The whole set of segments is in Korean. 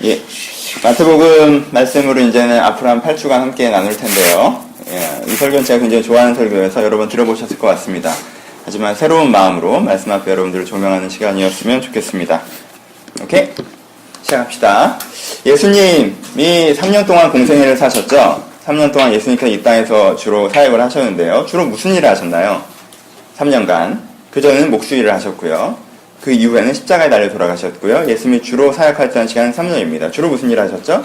예, 마태복음 말씀으로 이제는 앞으로 한 8주간 함께 나눌 텐데요. 이 설교는 제가 굉장히 좋아하는 설교여서 여러 번 들어보셨을 것 같습니다. 하지만 새로운 마음으로 말씀 앞에 여러분들을 조명하는 시간이었으면 좋겠습니다. 오케이? 시작합시다. 예수님이 3년 동안 공생애를 사셨죠? 3년 동안 예수님께서 이 땅에서 주로 사역을 하셨는데요. 주로 무슨 일을 하셨나요? 3년간. 그전에는 목수일을 하셨고요. 그 이후에는 십자가에 달려 돌아가셨고요. 예수님이 주로 사역했던 시간은 3년입니다. 주로 무슨 일을 하셨죠?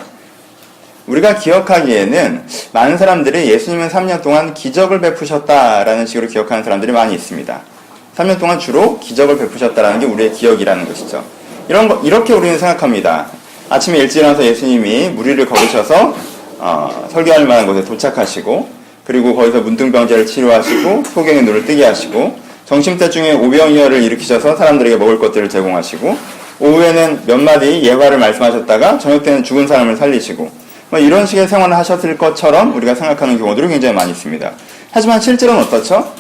우리가 기억하기에는 많은 사람들이 예수님은 3년 동안 기적을 베푸셨다라는 식으로 기억하는 사람들이 많이 있습니다. 3년 동안 주로 기적을 베푸셨다라는 게 우리의 기억이라는 것이죠. 이렇게 우리는 생각합니다. 아침에 일찍 일어나서 예수님이 무리를 걸으셔서 설교할 만한 곳에 도착하시고, 그리고 거기서 문둥병자를 치료하시고 소경의 눈을 뜨게 하시고, 점심때중에 오병이어를 일으키셔서 사람들에게 먹을 것들을 제공하시고, 오후에는 몇 마디 예화를 말씀하셨다가 저녁 때는 죽은 사람을 살리시고, 이런 식의 생활을 하셨을 것처럼 우리가 생각하는 경우들이 굉장히 많이 있습니다. 하지만 실제로는 어떻죠?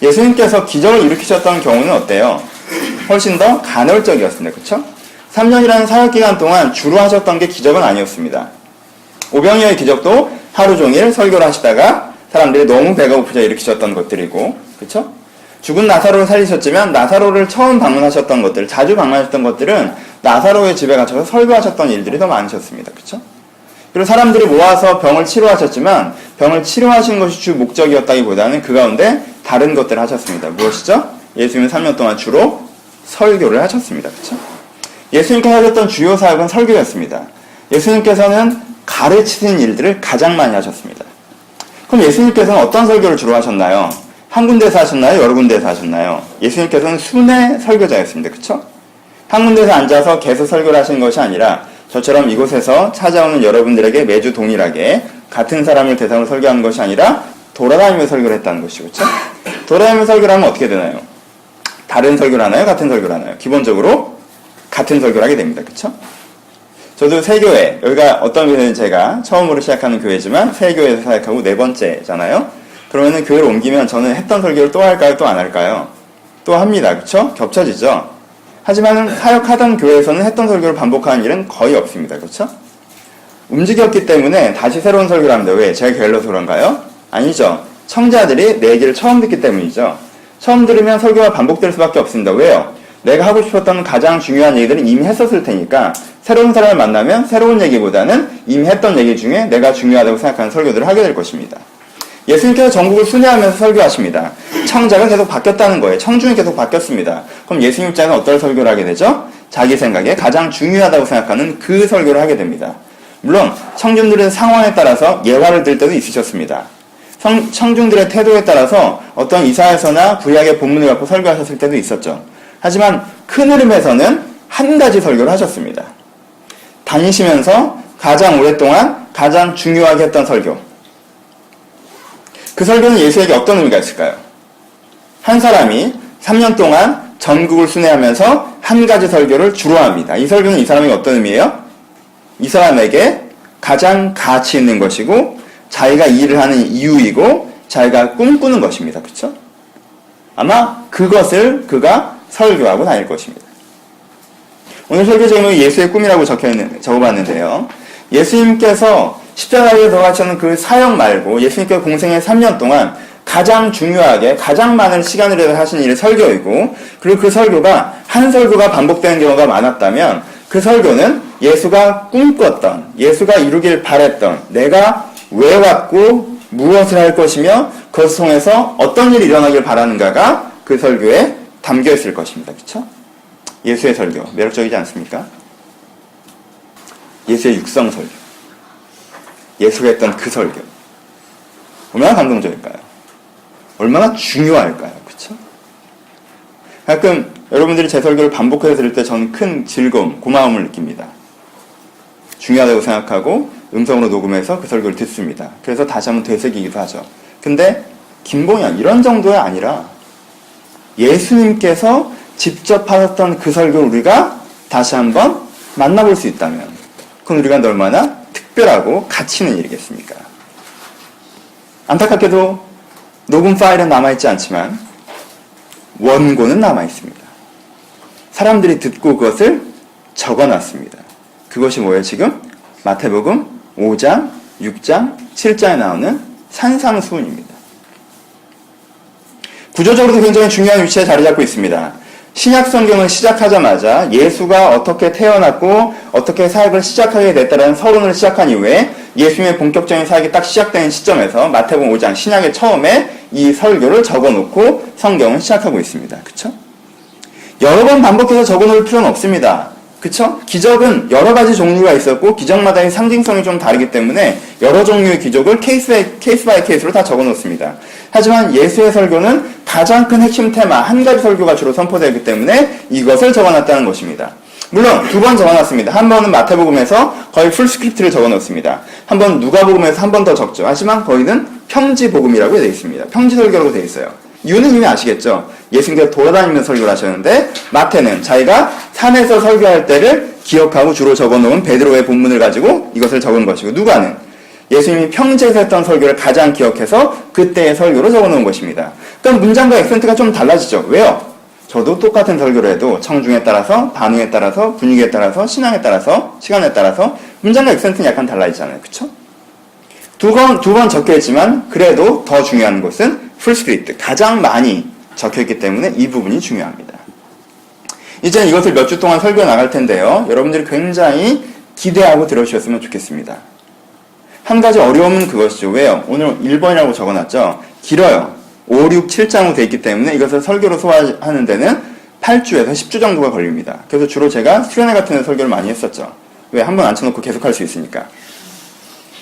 예수님께서 기적을 일으키셨던 경우는 어때요? 훨씬 더 간헐적이었습니다. 그렇죠? 3년이라는 사역기간 동안 주로 하셨던 게 기적은 아니었습니다. 오병이어의 기적도 하루 종일 설교를 하시다가 사람들이 너무 배가 고프자 일으키셨던 것들이고, 그렇죠? 죽은 나사로를 살리셨지만 나사로를 처음 방문하셨던 것들, 자주 방문하셨던 것들은 나사로의 집에 가셔서 설교하셨던 일들이 더 많으셨습니다. 그렇죠? 그리고 사람들이 모아서 병을 치료하셨지만 병을 치료하신 것이 주 목적이었다기보다는 그 가운데 다른 것들을 하셨습니다. 무엇이죠? 예수님은 3년 동안 주로 설교를 하셨습니다. 그렇죠? 예수님께서 하셨던 주요 사역은 설교였습니다. 예수님께서는 가르치는 일들을 가장 많이 하셨습니다. 그럼 예수님께서는 어떤 설교를 주로 하셨나요? 한 군데에서 하셨나요? 여러 군데에서 하셨나요? 예수님께서는 순회 설교자였습니다. 그렇죠? 한 군데에서 앉아서 계속 설교를 하시는 것이 아니라 저처럼 이곳에서 찾아오는 여러분들에게 매주 동일하게 같은 사람을 대상으로 설교하는 것이 아니라 돌아다니며 설교를 했다는 것이죠. 그렇죠? 돌아다니며 설교를 하면 어떻게 되나요? 다른 설교를 하나요? 같은 설교를 하나요? 기본적으로 같은 설교를 하게 됩니다. 그렇죠? 저도 새 교회, 여기가 어떤 교회는 제가 처음으로 시작하는 교회지만 새 교회에서 사역하고 4번째잖아요. 그러면은 교회를 옮기면 저는 했던 설교를 또 할까요? 또 안 할까요? 또 합니다. 그렇죠? 겹쳐지죠? 하지만 사역하던 교회에서는 했던 설교를 반복하는 일은 거의 없습니다. 그렇죠? 움직였기 때문에 다시 새로운 설교를 합니다. 왜? 제가 게을러서 그런가요? 아니죠. 청자들이 내 얘기를 처음 듣기 때문이죠. 처음 들으면 설교가 반복될 수밖에 없습니다. 왜요? 내가 하고 싶었던 가장 중요한 얘기들은 이미 했었을 테니까 새로운 사람을 만나면 새로운 얘기보다는 이미 했던 얘기 중에 내가 중요하다고 생각하는 설교들을 하게 될 것입니다. 예수님께서 전국을 순회하면서 설교하십니다. 청자가 계속 바뀌었다는 거예요. 청중이 계속 바뀌었습니다. 그럼 예수님 입장에서 어떤 설교를 하게 되죠? 자기 생각에 가장 중요하다고 생각하는 그 설교를 하게 됩니다. 물론 청중들의 상황에 따라서 예화를 들 때도 있으셨습니다. 청중들의 태도에 따라서 어떤 이사야서나 구약의 본문을 갖고 설교하셨을 때도 있었죠. 하지만 큰 흐름에서는 한 가지 설교를 하셨습니다. 다니시면서 가장 오랫동안 가장 중요하게 했던 설교. 그 설교는 예수에게 어떤 의미가 있을까요? 한 사람이 3년 동안 전국을 순회하면서 한 가지 설교를 주로 합니다. 이 설교는 이 사람에게 어떤 의미예요? 이 사람에게 가장 가치 있는 것이고 자기가 일을 하는 이유이고 자기가 꿈꾸는 것입니다. 그렇죠? 아마 그것을 그가 설교하고 다닐 것입니다. 오늘 설교 제목이 예수의 꿈이라고 적어봤는데요. 예수님께서 십자가에 들어가시는 그 사역 말고 예수님께서 공생의 3년 동안 가장 중요하게 가장 많은 시간을 들여 하신 일이 설교이고, 그리고 그 설교가 한 설교가 반복되는 경우가 많았다면 그 설교는 예수가 꿈꿨던, 예수가 이루길 바랬던, 내가 왜 왔고 무엇을 할 것이며 그것을 통해서 어떤 일이 일어나길 바라는가가 그 설교에 담겨 있을 것입니다. 그렇죠? 예수의 설교 매력적이지 않습니까? 예수의 육성 설교, 예수가 했던 그 설교 얼마나 감동적일까요? 얼마나 중요할까요? 그렇죠? 가끔 여러분들이 제 설교를 반복해서 들을 때 저는 큰 즐거움, 고마움을 느낍니다. 중요하다고 생각하고 음성으로 녹음해서 그 설교를 듣습니다. 그래서 다시 한번 되새기기도 하죠. 근데 김봉현 이런 정도가 아니라 예수님께서 직접 하셨던 그 설교를 우리가 다시 한번 만나볼 수 있다면 그건 우리가 얼마나 특별하고 가치 있는 일이겠습니까? 안타깝게도 녹음 파일은 남아있지 않지만 원고는 남아있습니다. 사람들이 듣고 그것을 적어놨습니다. 그것이 뭐예요, 지금? 마태복음 5장, 6장, 7장에 나오는 산상수훈입니다. 구조적으로도 굉장히 중요한 위치에 자리 잡고 있습니다. 신약 성경을 시작하자마자 예수가 어떻게 태어났고 어떻게 사역을 시작하게 됐다는 서론을 시작한 이후에 예수님의 본격적인 사역이 딱 시작되는 시점에서 마태복음 5장 신약의 처음에 이 설교를 적어놓고 성경을 시작하고 있습니다. 그쵸? 여러 번 반복해서 적어놓을 필요는 없습니다. 그쵸? 기적은 여러 가지 종류가 있었고 기적마다의 상징성이 좀 다르기 때문에 여러 종류의 기적을 케이스 바이 케이스로 다 적어놓습니다. 하지만 예수의 설교는 가장 큰 핵심 테마 한 가지 설교가 주로 선포되기 때문에 이것을 적어놨다는 것입니다. 물론 두 번 적어놨습니다. 한 번은 마태복음에서 거의 풀 스크립트를 적어놓습니다. 한 번 누가복음에서 한 번 더 적죠. 하지만 거기는 평지복음이라고 되어 있습니다. 평지설교라고 되어 있어요. 이유는 이미 아시겠죠? 예수님께서 돌아다니면서 설교를 하셨는데 마태는 자기가 산에서 설교할 때를 기억하고 주로 적어놓은 베드로의 본문을 가지고 이것을 적은 것이고 누가는 예수님이 평지에서 했던 설교를 가장 기억해서 그때의 설교로 적어놓은 것입니다. 그럼 문장과 액센트가 좀 달라지죠. 왜요? 저도 똑같은 설교를 해도 청중에 따라서, 반응에 따라서, 분위기에 따라서, 신앙에 따라서, 시간에 따라서 문장과 액센트는 약간 달라지잖아요. 그쵸? 두 번 적혀있지만 그래도 더 중요한 것은 풀스크립트, 가장 많이 적혀있기 때문에 이 부분이 중요합니다. 이제 이것을 몇 주 동안 설교 나갈 텐데요. 여러분들이 굉장히 기대하고 들어주셨으면 좋겠습니다. 한 가지 어려움은 그것이죠. 왜요? 오늘 1번이라고 적어놨죠. 길어요. 5, 6, 7장으로 되어 있기 때문에 이것을 설교로 소화하는 데는 8주에서 10주 정도가 걸립니다. 그래서 주로 제가 수련회 같은 데 설교를 많이 했었죠. 왜? 한 번 앉혀놓고 계속 할 수 있으니까.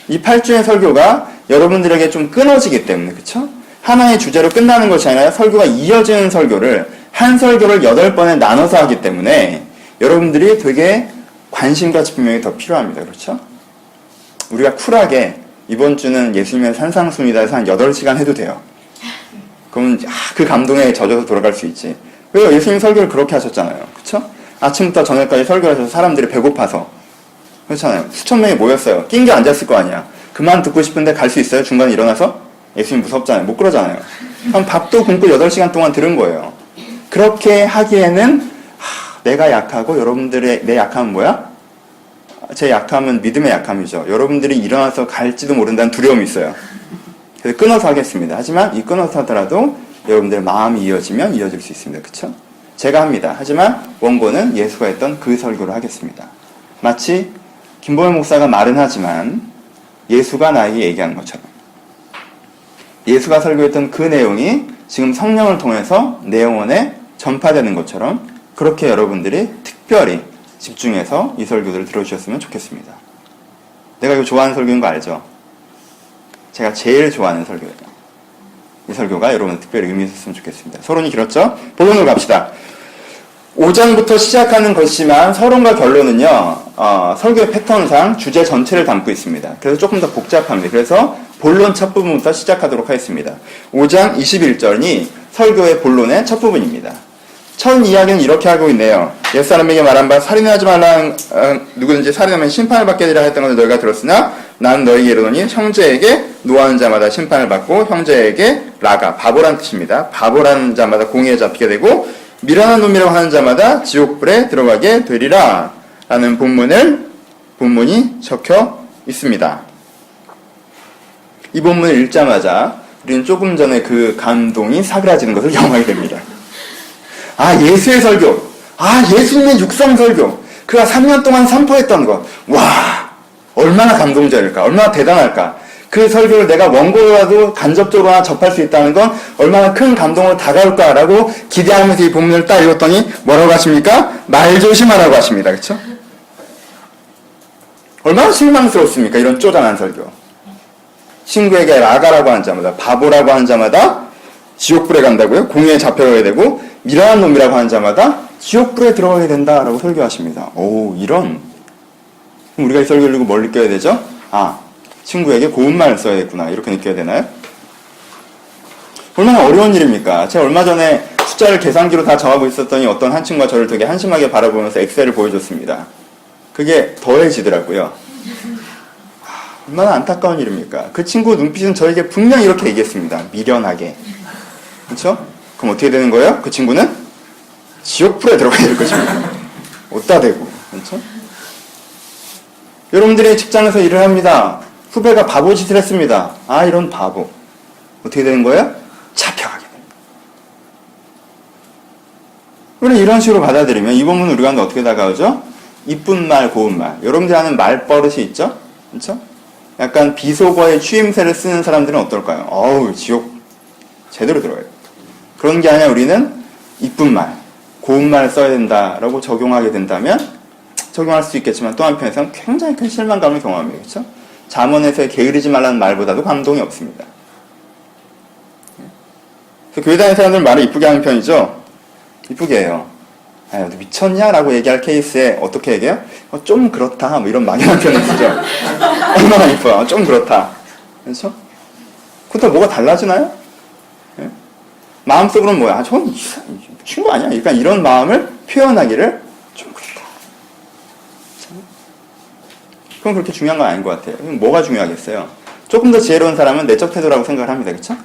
이 8주의 설교가 여러분들에게 좀 끊어지기 때문에, 그쵸? 하나의 주제로 끝나는 것이 아니라 설교가 이어지는 설교를 한 설교를 8번에 나눠서 하기 때문에 여러분들이 되게 관심과 집중력이 더 필요합니다. 그렇죠? 우리가 쿨하게 이번 주는 예수님의 산상수훈이다 해서 한 8시간 해도 돼요. 그러면 그 감동에 젖어서 돌아갈 수 있지. 왜요? 예수님 설교를 그렇게 하셨잖아요. 그쵸? 아침부터 저녁까지 설교를 하셔서 사람들이 배고파서. 그렇잖아요. 수천 명이 모였어요. 낑겨 앉았을 거 아니야. 그만 듣고 싶은데 갈 수 있어요? 중간에 일어나서? 예수님 무섭잖아요. 못 그러잖아요. 그럼 밥도 굶고 8시간 동안 들은 거예요. 그렇게 하기에는 내가 약하고 여러분들의 내 약함은 뭐야? 제 약함은 믿음의 약함이죠. 여러분들이 일어나서 갈지도 모른다는 두려움이 있어요. 그래서 끊어서 하겠습니다. 하지만 이 끊어서 하더라도 여러분들의 마음이 이어지면 이어질 수 있습니다. 그쵸? 제가 합니다. 하지만 원고는 예수가 했던 그 설교를 하겠습니다. 마치 김보현 목사가 말은 하지만 예수가 나에게 얘기한 것처럼 예수가 설교했던 그 내용이 지금 성령을 통해서 내 영혼에 전파되는 것처럼 그렇게 여러분들이 특별히 집중해서 이 설교들을 들어주셨으면 좋겠습니다. 내가 이거 좋아하는 설교인 거 알죠? 제가 제일 좋아하는 설교예요. 이 설교가 여러분 특별히 의미 있었으면 좋겠습니다. 서론이 길었죠? 본론으로 갑시다. 5장부터 시작하는 것이지만 서론과 결론은요, 설교의 패턴상 주제 전체를 담고 있습니다. 그래서 조금 더 복잡합니다. 그래서 본론 첫 부분부터 시작하도록 하겠습니다. 5장 21절이 설교의 본론의 첫 부분입니다. 첫 이야기는 이렇게 하고 있네요. 옛사람에게 말한 바 살인하지 말라 누구든지 살인하면 심판을 받게 되리라 했던 것을 너희가 들었으나 나는 너희에게 이르노니 형제에게 노하는 자마다 심판을 받고 형제에게 라가 바보란 뜻입니다. 바보라는 자마다 공의에 잡히게 되고 미련한 놈이라고 하는 자마다 지옥불에 들어가게 되리라 라는 본문이 적혀 있습니다. 이 본문을 읽자마자 우리는 조금 전에 그 감동이 사그라지는 것을 경험하게 됩니다. 예수의 설교. 예수님의 육성 설교. 그가 3년 동안 선포했던 것. 와, 얼마나 감동적일까. 얼마나 대단할까. 그 설교를 내가 원고라도 간접적으로 접할 수 있다는 건 얼마나 큰 감동으로 다가올까라고 기대하면서 이 본문을 딱 읽었더니 뭐라고 하십니까? 말 조심하라고 하십니다. 그쵸? 얼마나 실망스럽습니까? 이런 쪼잔한 설교. 친구에게 라가라고 하는 자마다, 바보라고 하는 자마다 지옥불에 간다고요? 공의에 잡혀가게 되고 미련한 놈이라고 하는 자마다 지옥불에 들어가게 된다라고 설교하십니다. 이런. 그럼 우리가 이 설교를 읽고 뭘 느껴야 되죠? 친구에게 고운 말을 써야겠구나. 이렇게 느껴야 되나요? 얼마나 어려운 일입니까? 제가 얼마 전에 숫자를 계산기로 다 정하고 있었더니 어떤 한 친구가 저를 되게 한심하게 바라보면서 엑셀을 보여줬습니다. 그게 더해지더라고요. 얼마나 안타까운 일입니까? 그 친구 눈빛은 저에게 분명히 이렇게 얘기했습니다. 미련하게. 그렇죠? 그럼 어떻게 되는 거예요? 그 친구는 지옥불에 들어가야 될 것입니다. 어디다 대고. 그렇죠? 여러분들이 직장에서 일을 합니다. 후배가 바보짓을 했습니다. 아, 이런 바보. 어떻게 되는 거예요? 잡혀가게 됩니다. 우리는 이런 식으로 받아들이면 이 본문 우리가 어떻게 다가오죠? 이쁜 말, 고운 말. 여러분들이 아는 말버릇이 있죠? 그렇죠? 약간 비속어의 추임새를 쓰는 사람들은 어떨까요? 어우, 지옥 제대로 들어요. 그런 게 아니라 우리는 이쁜 말, 고운 말을 써야 된다라고 적용하게 된다면 적용할 수 있겠지만 또 한편에서는 굉장히 큰 실망감을 경험합니다. 그렇죠? 잠언에서의 게으르지 말라는 말보다도 감동이 없습니다. 그래서 교회 다니는 사람들은 말을 이쁘게 하는 편이죠. 이쁘게 해요. 아, 너 미쳤냐? 라고 얘기할 케이스에 어떻게 얘기해요? 좀 그렇다. 뭐 이런 막연한 표현을 쓰죠. 얼마나 이뻐요. 좀 그렇다. 그렇죠? 그렇다고 뭐가 달라지나요? 네? 마음속으로는 뭐야? 저건 친구 아니야? 그러니까 이런 마음을 표현하기를 좀 그렇다. 그건 그렇게 중요한 건 아닌 것 같아요. 그럼 뭐가 중요하겠어요? 조금 더 지혜로운 사람은 내적 태도라고 생각을 합니다. 그렇죠?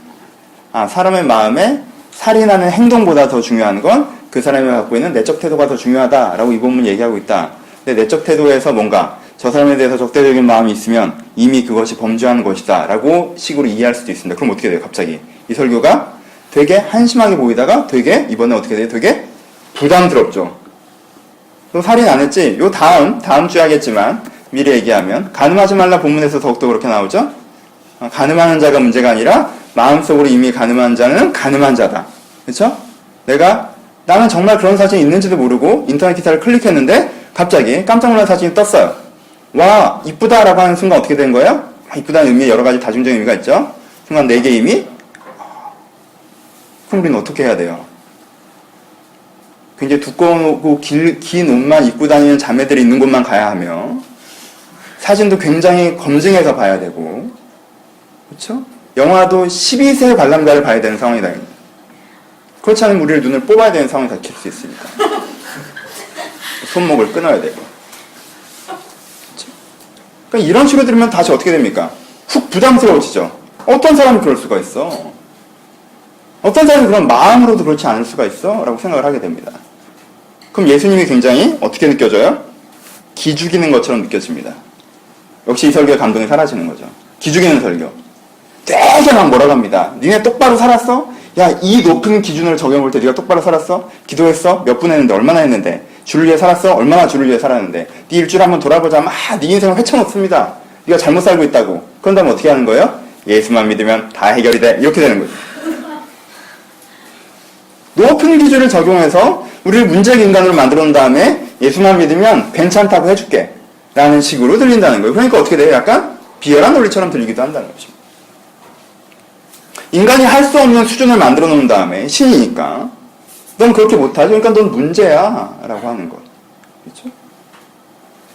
아, 사람의 마음에 살인하는 행동보다 더 중요한 건 그 사람이 갖고 있는 내적 태도가 더 중요하다라고 이 본문 얘기하고 있다. 근데 내적 태도에서 뭔가 저 사람에 대해서 적대적인 마음이 있으면 이미 그것이 범죄하는 것이다 라고 식으로 이해할 수도 있습니다. 그럼 어떻게 돼요? 갑자기 이 설교가 되게 한심하게 보이다가 되게 이번에 어떻게 돼요? 되게 부담스럽죠. 또 살인 안 했지? 요 다음 주에 하겠지만 미리 얘기하면 가늠하지 말라 본문에서 더욱더 그렇게 나오죠? 가늠하는 자가 문제가 아니라 마음속으로 이미 가늠한 자는 가늠한 자다. 그렇죠? 나는 정말 그런 사진이 있는지도 모르고 인터넷 기사를 클릭했는데 갑자기 깜짝 놀란 사진이 떴어요. 와, 이쁘다라고 하는 순간 어떻게 된 거예요? 이쁘다는 의미에 여러 가지 다중적인 의미가 있죠. 순간 내 개임이 그럼 우리는 어떻게 해야 돼요? 굉장히 두꺼우고 긴 옷만 입고 다니는 자매들이 있는 곳만 가야 하며 사진도 굉장히 검증해서 봐야 되고 그렇죠? 영화도 12세 관람가를 봐야 되는 상황이다. 그렇지 않으면 우리를 눈을 뽑아야 되는 상황이 닥칠 수 있으니까. 손목을 끊어야 되고. 그렇죠? 그러니까 이런 식으로 들으면 다시 어떻게 됩니까? 훅 부담스러워지죠. 어떤 사람이 그럴 수가 있어? 어떤 사람이 그런 마음으로도 그렇지 않을 수가 있어? 라고 생각을 하게 됩니다. 그럼 예수님이 굉장히 어떻게 느껴져요? 기죽이는 것처럼 느껴집니다. 역시 이 설교의 감동이 사라지는 거죠. 기죽이는 설교. 되게 막 몰아갑니다. 니네 똑바로 살았어? 야, 이 높은 기준을 적용해볼 때 네가 똑바로 살았어? 기도했어? 몇 분 했는데? 얼마나 했는데? 주를 위해 살았어? 얼마나 주를 위해 살았는데? 네 일주일 한번 돌아보자. 네 인생을 헤쳐놓습니다. 네가 잘못 살고 있다고. 그런 다음에 어떻게 하는 거예요? 예수만 믿으면 다 해결이 돼. 이렇게 되는 거죠. 높은 기준을 적용해서 우리를 문제의 인간으로 만들어 놓은 다음에 예수만 믿으면 괜찮다고 해줄게. 라는 식으로 들린다는 거예요. 그러니까 어떻게 돼요? 약간 비열한 논리처럼 들리기도 한다는 거죠. 인간이 할 수 없는 수준을 만들어 놓은 다음에 신이니까 넌 그렇게 못하지? 그러니까 넌 문제야 라고 하는 것. 그렇죠?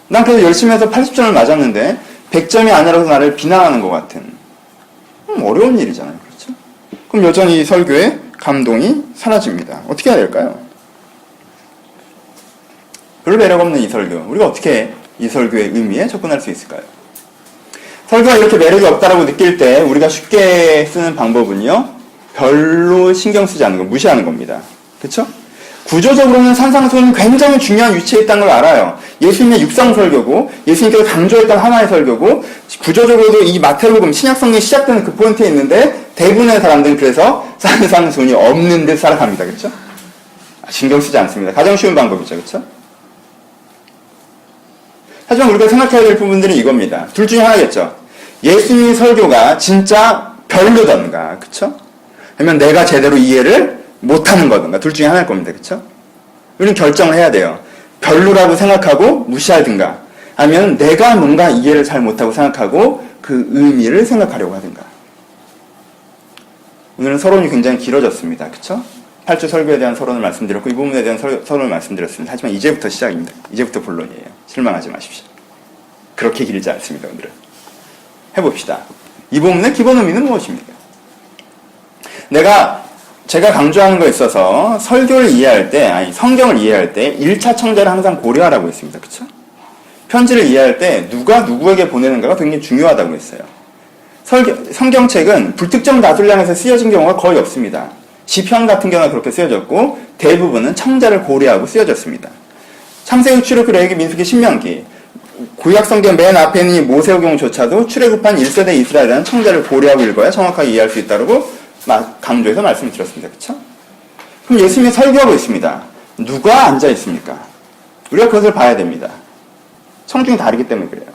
난 그래서 열심히 해서 80점을 맞았는데 100점이 아니라서 나를 비난하는 것 같은 어려운 일이잖아요. 그렇죠? 그럼 여전히 이 설교의 감동이 사라집니다. 어떻게 해야 될까요? 별 매력 없는 이 설교. 우리가 어떻게 이 설교의 의미에 접근할 수 있을까요? 설교가 이렇게 매력이 없다라고 느낄 때 우리가 쉽게 쓰는 방법은요. 별로 신경 쓰지 않는 거, 무시하는 겁니다. 그렇죠? 구조적으로는 산상수훈은 굉장히 중요한 위치에 있다는 걸 알아요. 예수님의 육상 설교고 예수님께서 강조했던 하나의 설교고 구조적으로도 이 마태복음 신약성경이 시작되는 그 포인트에 있는데 대부분의 사람들은 그래서 산상수훈이 없는 듯 살아갑니다. 그렇죠? 신경 쓰지 않습니다. 가장 쉬운 방법이죠. 그렇죠? 하지만 우리가 생각해야 될 부분들은 이겁니다. 둘 중에 하나겠죠. 예수님의 설교가 진짜 별로던가, 그쵸? 아니면 내가 제대로 이해를 못하는 거던가, 둘 중에 하나일 겁니다. 그쵸? 우리는 결정을 해야 돼요. 별로라고 생각하고 무시하든가, 아니면 내가 뭔가 이해를 잘 못하고 생각하고 그 의미를 생각하려고 하든가. 오늘은 서론이 굉장히 길어졌습니다. 그쵸? 8주 설교에 대한 서론을 말씀드렸고 이 부분에 대한 서론을 말씀드렸습니다. 하지만 이제부터 시작입니다. 이제부터 본론이에요. 실망하지 마십시오. 그렇게 길지 않습니다. 오늘은. 해봅시다. 이 부분의 기본 의미는 무엇입니까? 제가 강조하는 거에 있어서 설교를 이해할 때, 성경을 이해할 때 1차 청자를 항상 고려하라고 했습니다. 그쵸? 편지를 이해할 때 누가 누구에게 보내는가가 굉장히 중요하다고 했어요. 성경책은 불특정 다술량에서 쓰여진 경우가 거의 없습니다. 시편 같은 경우가 그렇게 쓰여졌고 대부분은 청자를 고려하고 쓰여졌습니다. 창세기, 출애굽기, 레위기, 민수기, 신명기 구약 성경 맨 앞에 있는 이 모세오경조차도 출애굽한 1세대 이스라엘이라는 청자를 고려하고 읽어야 정확하게 이해할 수 있다고 강조해서 말씀을 드렸습니다. 그렇죠? 그럼 예수님이 설교하고 있습니다. 누가 앉아 있습니까? 우리가 그것을 봐야 됩니다. 청중이 다르기 때문에 그래요.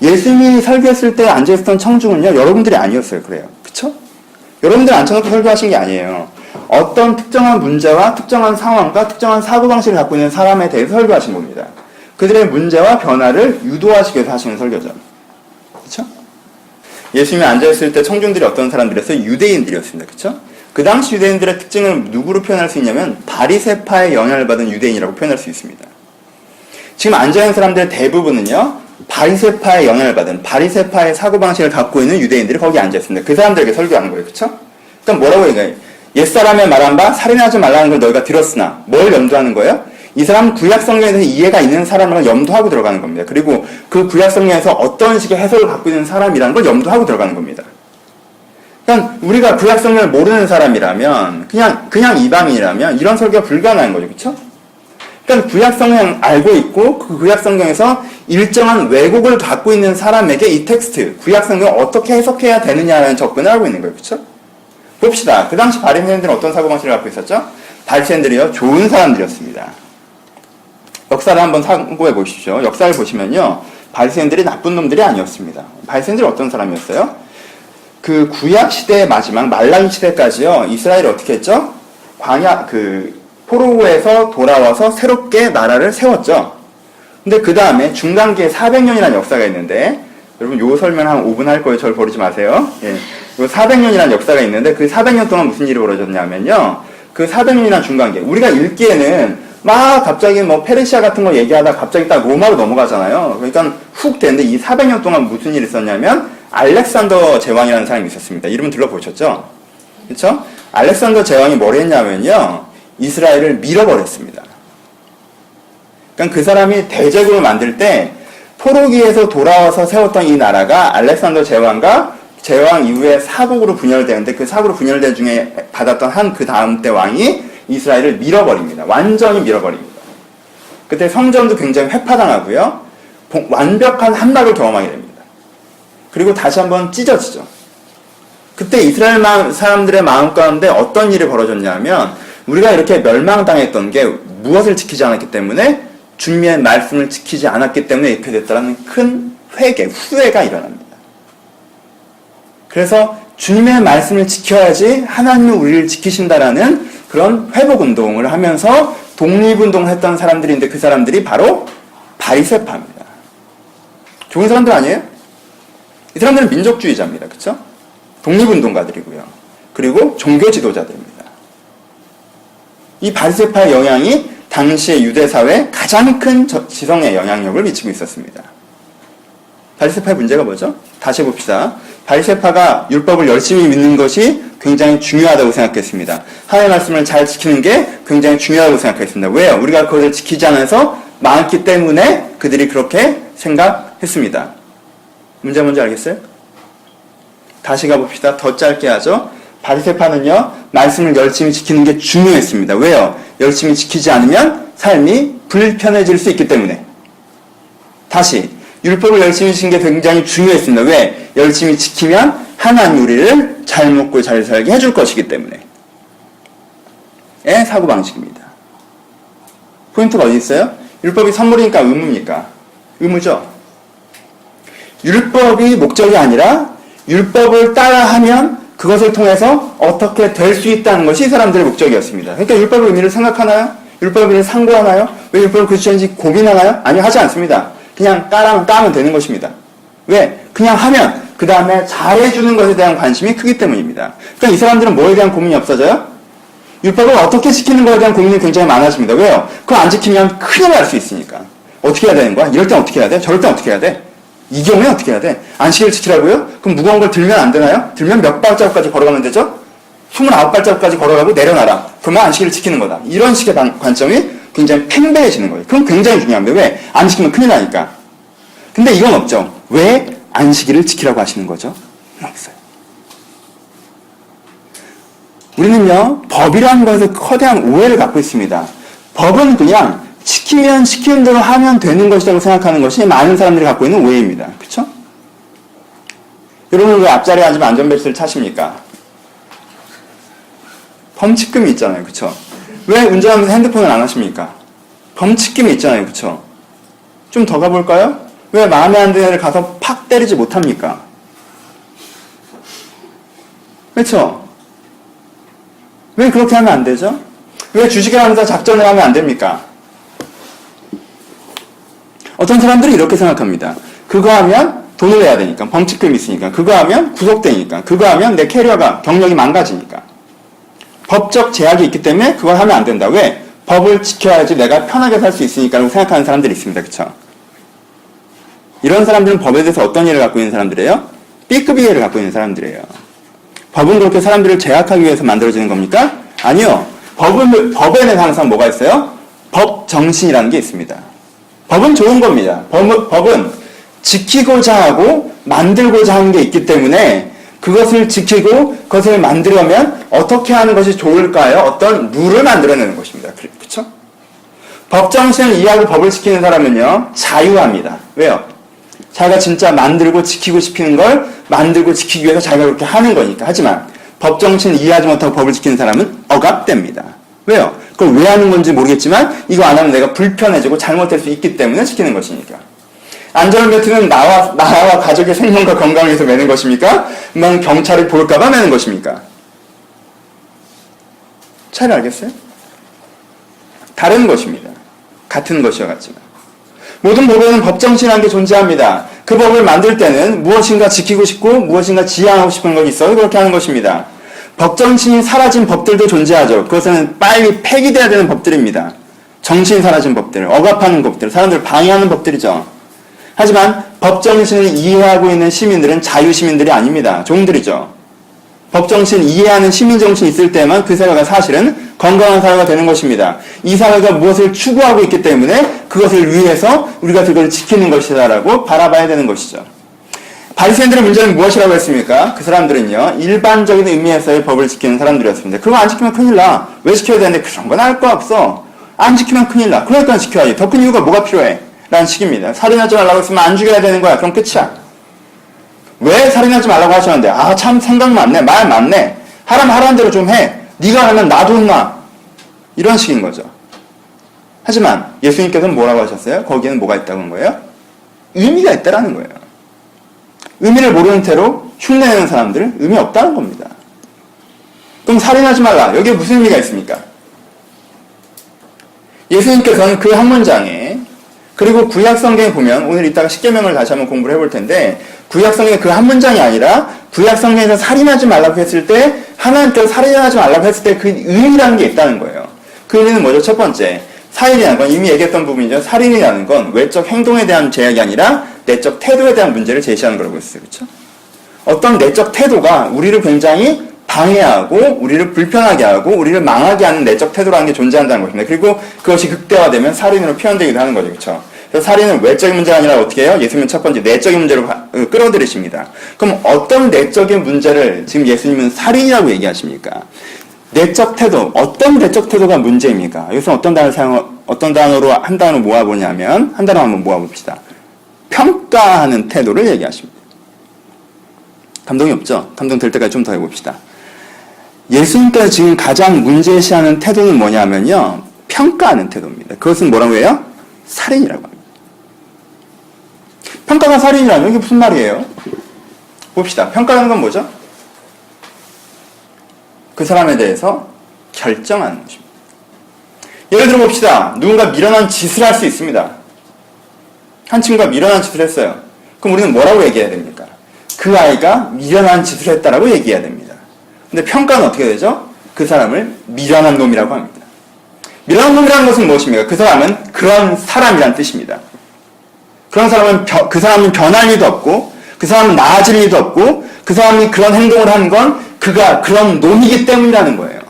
예수님이 설교했을 때 앉아있었던 청중은요, 여러분들이 아니었어요. 그래요. 그쵸? 여러분들이 앉혀놓고 설교하신 게 아니에요. 어떤 특정한 문제와 특정한 상황과 특정한 사고방식을 갖고 있는 사람에 대해서 설교하신 겁니다. 그들의 문제와 변화를 유도하시기 위해서 하시는 설교죠. 그쵸? 예수님이 앉아있을 때 청중들이 어떤 사람들이었어요? 유대인들이었습니다. 그쵸? 그 당시 유대인들의 특징을 누구로 표현할 수 있냐면 바리새파의 영향을 받은 유대인이라고 표현할 수 있습니다. 지금 앉아있는 사람들의 대부분은요, 바리새파의 영향을 받은 바리새파의 사고방식을 갖고 있는 유대인들이 거기 앉아있습니다. 그 사람들에게 설교하는 거예요. 그쵸? 그러니까 뭐라고 얘기해요? 옛사람의 말한 바 살인하지 말라는 걸 너희가 들었으나 뭘 염두하는 거예요? 이 사람은 구약성경에서 이해가 있는 사람을 염두하고 들어가는 겁니다. 그리고 그 구약성경에서 어떤 식의 해석을 갖고 있는 사람이라는 걸 염두하고 들어가는 겁니다. 그러니까 우리가 구약성경을 모르는 사람이라면 그냥 이방인이라면 이런 설교가 불가능한 거죠. 그렇죠? 그러니까 구약성경 알고 있고 그 구약성경에서 일정한 왜곡을 갖고 있는 사람에게 이 텍스트, 구약성경을 어떻게 해석해야 되느냐라는 접근을 하고 있는 거예요. 그렇죠? 봅시다. 그 당시 바리새인들은 어떤 사고방식을 갖고 있었죠? 바리새인들이요, 좋은 사람들이었습니다. 역사를 한번 참고해 보십시오. 역사를 보시면요, 바리새인들이 나쁜 놈들이 아니었습니다. 바리새인들이 어떤 사람이었어요? 그 구약 시대의 마지막 말라기 시대까지요, 이스라엘이 어떻게 했죠? 포로에서 돌아와서 새롭게 나라를 세웠죠. 근데 그 다음에 중간기에 400년이라는 역사가 있는데, 여러분 요 설명 한 5분 할 거예요. 저를 버리지 마세요. 예. 요 400년이라는 역사가 있는데 그 400년 동안 무슨 일이 벌어졌냐면요, 그 400년이라는 중간기, 우리가 읽기에는 막 갑자기 뭐 페르시아 같은 거 얘기하다 갑자기 딱 로마로 넘어가잖아요. 그러니까 훅 되는데 이 400년 동안 무슨 일이 있었냐면 알렉산더 제왕이라는 사람이 있었습니다. 이름은 들어보셨죠? 그렇죠? 알렉산더 제왕이 뭘 했냐면요, 이스라엘을 밀어버렸습니다. 그러니까 그 사람이 대제국을 만들 때 포로기에서 돌아와서 세웠던 이 나라가 알렉산더 제왕과 제왕 이후에 사국으로 분열되는데 그 사국으로 분열된 중에 받았던 한 그 다음 때 왕이 이스라엘을 밀어버립니다. 완전히 밀어버립니다. 그때 성전도 굉장히 회파당하고요, 완벽한 함락을 경험하게 됩니다. 그리고 다시 한번 찢어지죠. 그때 이스라엘 사람들의 마음 가운데 어떤 일이 벌어졌냐면, 우리가 이렇게 멸망당했던 게 무엇을 지키지 않았기 때문에, 주님의 말씀을 지키지 않았기 때문에 이렇게 됐다는 큰 회개, 후회가 일어납니다. 그래서 주님의 말씀을 지켜야지 하나님이 우리를 지키신다라는 그런 회복운동을 하면서 독립운동을 했던 사람들인데, 그 사람들이 바로 바리새파입니다. 좋은 사람들 아니에요? 이 사람들은 민족주의자입니다. 그렇죠? 독립운동가들이고요. 그리고 종교 지도자들입니다. 이 바리새파의 영향이 당시의 유대사회에 가장 큰 지성의 영향력을 미치고 있었습니다. 바리새파의 문제가 뭐죠? 다시 봅시다. 바리새파가 율법을 열심히 믿는 것이 굉장히 중요하다고 생각했습니다. 하나님의 말씀을 잘 지키는 게 굉장히 중요하다고 생각했습니다. 왜요? 우리가 그것을 지키지 않아서 많기 때문에 그들이 그렇게 생각했습니다. 문제 뭔지 알겠어요? 다시 가봅시다. 더 짧게 하죠. 바리새파는요, 말씀을 열심히 지키는 게 중요했습니다. 왜요? 열심히 지키지 않으면 삶이 불편해질 수 있기 때문에. 다시, 율법을 열심히 지키는 게 굉장히 중요했습니다. 왜? 열심히 지키면 하나님 우리를 잘 먹고 잘 살게 해줄 것이기 때문에. 의 사고방식입니다. 포인트가 어디 있어요? 율법이 선물이니까 의무입니까? 의무죠. 율법이 목적이 아니라 율법을 따라하면 그것을 통해서 어떻게 될 수 있다는 것이 사람들의 목적이었습니다. 그러니까 율법의 의미를 생각하나요? 율법의 의미를 상고하나요? 왜 율법을 그렇게 하는지 고민하나요? 아니요, 하지 않습니다. 그냥 따면 되는 것입니다. 왜? 그냥 하면 그 다음에 잘해주는 것에 대한 관심이 크기 때문입니다. 그러니까 이 사람들은 뭐에 대한 고민이 없어져요? 율법을 어떻게 지키는 것에 대한 고민이 굉장히 많아집니다. 왜요? 그걸 안 지키면 큰일 날 수 있으니까. 어떻게 해야 되는 거야? 이럴 땐 어떻게 해야 돼? 저럴 땐 어떻게 해야 돼? 이 경우에 어떻게 해야 돼? 안식일을 지키라고요? 그럼 무거운 걸 들면 안 되나요? 들면 몇 발자국까지 걸어가면 되죠? 29발자국까지 걸어가고 내려놔라. 그러면 안식일을 지키는 거다. 이런 식의 관점이 굉장히 팽배해지는 거예요. 그럼 굉장히 중요합니다. 왜? 안 지키면 큰일 나니까. 근데 이건 없죠. 왜 안식일을 지키라고 하시는 거죠? 없어요. 우리는요, 법이라는 것에 커다란 오해를 갖고 있습니다. 법은 그냥 시키면 시키는 대로 하면 되는 것이라고 생각하는 것이 많은 사람들이 갖고 있는 오해입니다. 그렇죠? 여러분 왜 앞자리에 앉으면 안전벨트를 차십니까? 범칙금이 있잖아요. 그렇죠? 왜 운전하면서 핸드폰을 안 하십니까? 범칙금이 있잖아요. 그렇죠? 좀 더 가볼까요? 왜 마음에 안 드는 애를 가서 팍 때리지 못합니까? 그렇죠? 왜 그렇게 하면 안 되죠? 왜 주식을 하면서 작전을 하면 안 됩니까? 어떤 사람들이 이렇게 생각합니다. 그거 하면 돈을 내야 되니까, 범칙금이 있으니까, 그거 하면 구속되니까, 그거 하면 내 캐리어가, 경력이 망가지니까. 법적 제약이 있기 때문에 그걸 하면 안 된다. 왜? 법을 지켜야지 내가 편하게 살 수 있으니까라고 생각하는 사람들이 있습니다. 그쵸? 이런 사람들은 법에 대해서 어떤 이해를 갖고 있는 사람들이에요? B급 이해를 갖고 있는 사람들이에요. 법은 그렇게 사람들을 제약하기 위해서 만들어지는 겁니까? 아니요. 법에는 항상 뭐가 있어요? 법 정신이라는 게 있습니다. 법은 좋은 겁니다. 법은 지키고자 하고 만들고자 하는 게 있기 때문에 그것을 지키고 그것을 만들려면 어떻게 하는 것이 좋을까요? 어떤 룰을 만들어내는 것입니다. 그렇죠? 법 정신을 이해하고 법을 지키는 사람은요, 자유합니다. 왜요? 자기가 진짜 만들고 지키고 싶은 걸 만들고 지키기 위해서 자기가 그렇게 하는 거니까. 하지만 법 정신을 이해하지 못하고 법을 지키는 사람은 억압됩니다. 왜요? 그걸 왜 하는 건지 모르겠지만 이거 안 하면 내가 불편해지고 잘못될 수 있기 때문에 지키는 것이니까. 안전벨트는 나와 가족의 생명과 건강을 위해서 매는 것입니까? 아니면 경찰을 볼까봐 매는 것입니까? 잘 알겠어요? 다른 것입니다. 같은 것이어갔지만. 모든 법에는 법정신이라는 게 존재합니다. 그 법을 만들 때는 무엇인가 지키고 싶고 무엇인가 지향하고 싶은 것이 있어서 그렇게 하는 것입니다. 법정신이 사라진 법들도 존재하죠. 그것은 빨리 폐기돼야 되는 법들입니다. 정신이 사라진 법들, 억압하는 법들, 사람들을 방해하는 법들이죠. 하지만 법정신을 이해하고 있는 시민들은 자유시민들이 아닙니다. 종들이죠. 법정신을 이해하는 시민정신이 있을 때만 그 사회가 사실은 건강한 사회가 되는 것입니다. 이 사회가 무엇을 추구하고 있기 때문에 그것을 위해서 우리가 그걸 지키는 것이다라고 바라봐야 되는 것이죠. 바리새인들의 문제는 무엇이라고 했습니까? 그 사람들은요, 일반적인 의미에서의 법을 지키는 사람들이었습니다. 그거 안 지키면 큰일 나. 왜 지켜야 되는데 그런 건 알 거 없어. 안 지키면 큰일 나. 그러니까 지켜야지. 더 큰 이유가 뭐가 필요해? 라는 식입니다. 살인하지 말라고 했으면 안 죽여야 되는 거야. 그럼 끝이야. 왜 살인하지 말라고 하셨는데? 아, 참 생각 많네. 말 많네. 하라면 하라는 대로 좀 해. 네가 하면 나도 혼나. 이런 식인 거죠. 하지만 예수님께서는 뭐라고 하셨어요? 거기에는 뭐가 있다는 거예요? 의미가 있다라는 거예요. 의미를 모르는 채로 흉내내는 사람들은 의미 없다는 겁니다. 그럼 살인하지 말라. 여기에 무슨 의미가 있습니까? 예수님께서는 그 한 문장에, 그리고 구약성경에 보면 오늘 이따가 십계명을 다시 한번 공부를 해볼 텐데, 구약성경에 그 한 문장이 아니라 구약성경에서 살인하지 말라고 했을 때, 하나님께서 살인하지 말라고 했을 때 그 의미라는 게 있다는 거예요. 그 의미는 뭐죠? 첫 번째, 살인이라는 건 이미 얘기했던 부분이죠. 살인이라는 건 외적 행동에 대한 제약이 아니라 내적 태도에 대한 문제를 제시하는 거라고 했어요. 그렇죠? 어떤 내적 태도가 우리를 굉장히 방해하고 우리를 불편하게 하고 우리를 망하게 하는 내적 태도라는 게 존재한다는 것입니다. 그리고 그것이 극대화되면 살인으로 표현되기도 하는 거죠. 그렇죠? 그래서 살인은 외적인 문제가 아니라 어떻게 해요? 예수님은 첫 번째 내적인 문제로 끌어들이십니다. 그럼 어떤 내적인 문제를 지금 예수님은 살인이라고 얘기하십니까? 내적 태도, 어떤 내적 태도가 문제입니까? 여기서 어떤 단어로 한 단어 모아보냐면, 한 단어 한번 모아봅시다. 평가하는 태도를 얘기하십니다. 감동이 없죠? 감동 될 때까지 좀 더 해봅시다. 예수님께서 지금 가장 문제시하는 태도는 뭐냐면요, 평가하는 태도입니다. 그것은 뭐라고 해요? 살인이라고 합니다. 평가가 살인이라면 이게 무슨 말이에요? 봅시다. 평가하는 건 뭐죠? 그 사람에 대해서 결정하는 것입니다. 예를 들어 봅시다. 누군가 미련한 짓을 할 수 있습니다. 한 친구가 미련한 짓을 했어요. 그럼 우리는 뭐라고 얘기해야 됩니까? 그 아이가 미련한 짓을 했다라고 얘기해야 됩니다. 근데 평가는 어떻게 되죠? 그 사람을 미련한 놈이라고 합니다. 미련한 놈이라는 것은 무엇입니까? 그 사람은 그런 사람이란 뜻입니다. 그런 사람은 그 사람은 변할 리도 없고 그 사람은 나아질 리도 없고 그 사람이 그런 행동을 하는 건 그가 그런 놈이기 때문이라는 거예요.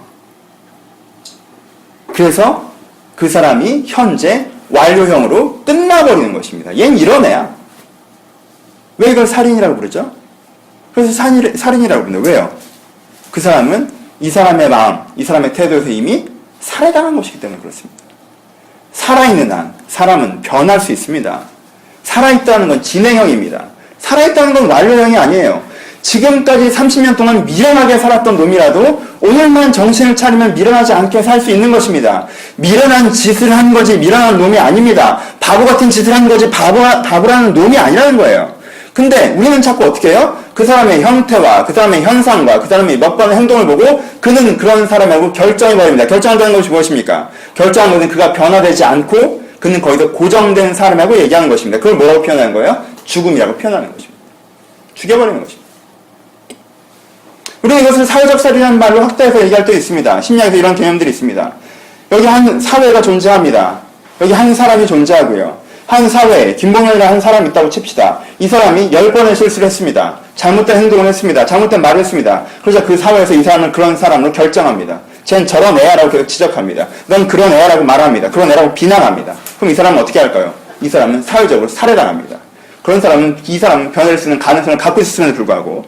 그래서 그 사람이 현재 완료형으로 끝나버리는 것입니다. 얘는 이런 애야. 왜 이걸 살인이라고 부르죠? 그래서 살인이라고 부른다. 왜요? 그 사람은 이 사람의 마음, 이 사람의 태도에서 이미 살해당한 것이기 때문에 그렇습니다. 살아있는 한 사람은 변할 수 있습니다. 살아있다는 건 진행형입니다. 살아있다는 건 완료형이 아니에요. 지금까지 30년 동안 미련하게 살았던 놈이라도 오늘만 정신을 차리면 미련하지 않게 살 수 있는 것입니다. 미련한 짓을 한 거지 미련한 놈이 아닙니다. 바보 같은 짓을 한 거지 바보라는 놈이 아니라는 거예요. 근데 우리는 자꾸 어떻게 해요? 그 사람의 형태와 그 사람의 현상과 그 사람의 몇 번의 행동을 보고 그는 그런 사람이라고 결정해버립니다. 결정한다는 것이 무엇입니까? 결정한 것은 그가 변화되지 않고 그는 거기서 고정된 사람이라고 얘기하는 것입니다. 그걸 뭐라고 표현하는 거예요? 죽음이라고 표현하는 것입니다. 죽여버리는 것입니다. 우리는 이것을 사회적 살이라는 말로 확대해서 얘기할 때 있습니다. 심리학에서 이런 개념들이 있습니다. 여기 한 사회가 존재합니다. 여기 한 사람이 존재하고요. 한 사회에 김봉현이라는 한 사람이 있다고 칩시다. 이 사람이 10번의 실수를 했습니다. 잘못된 행동을 했습니다. 잘못된 말을 했습니다. 그래서 그 사회에서 이 사람을 그런 사람으로 결정합니다. 쟤는 저런 애야라고 계속 지적합니다. 넌 그런 애야라고 말합니다. 그런 애라고 비난합니다. 그럼 이 사람은 어떻게 할까요? 이 사람은 사회적으로 살해당합니다. 그런 사람은 이 사람은 변할 수 있는 가능성을 갖고 있었음에도 불구하고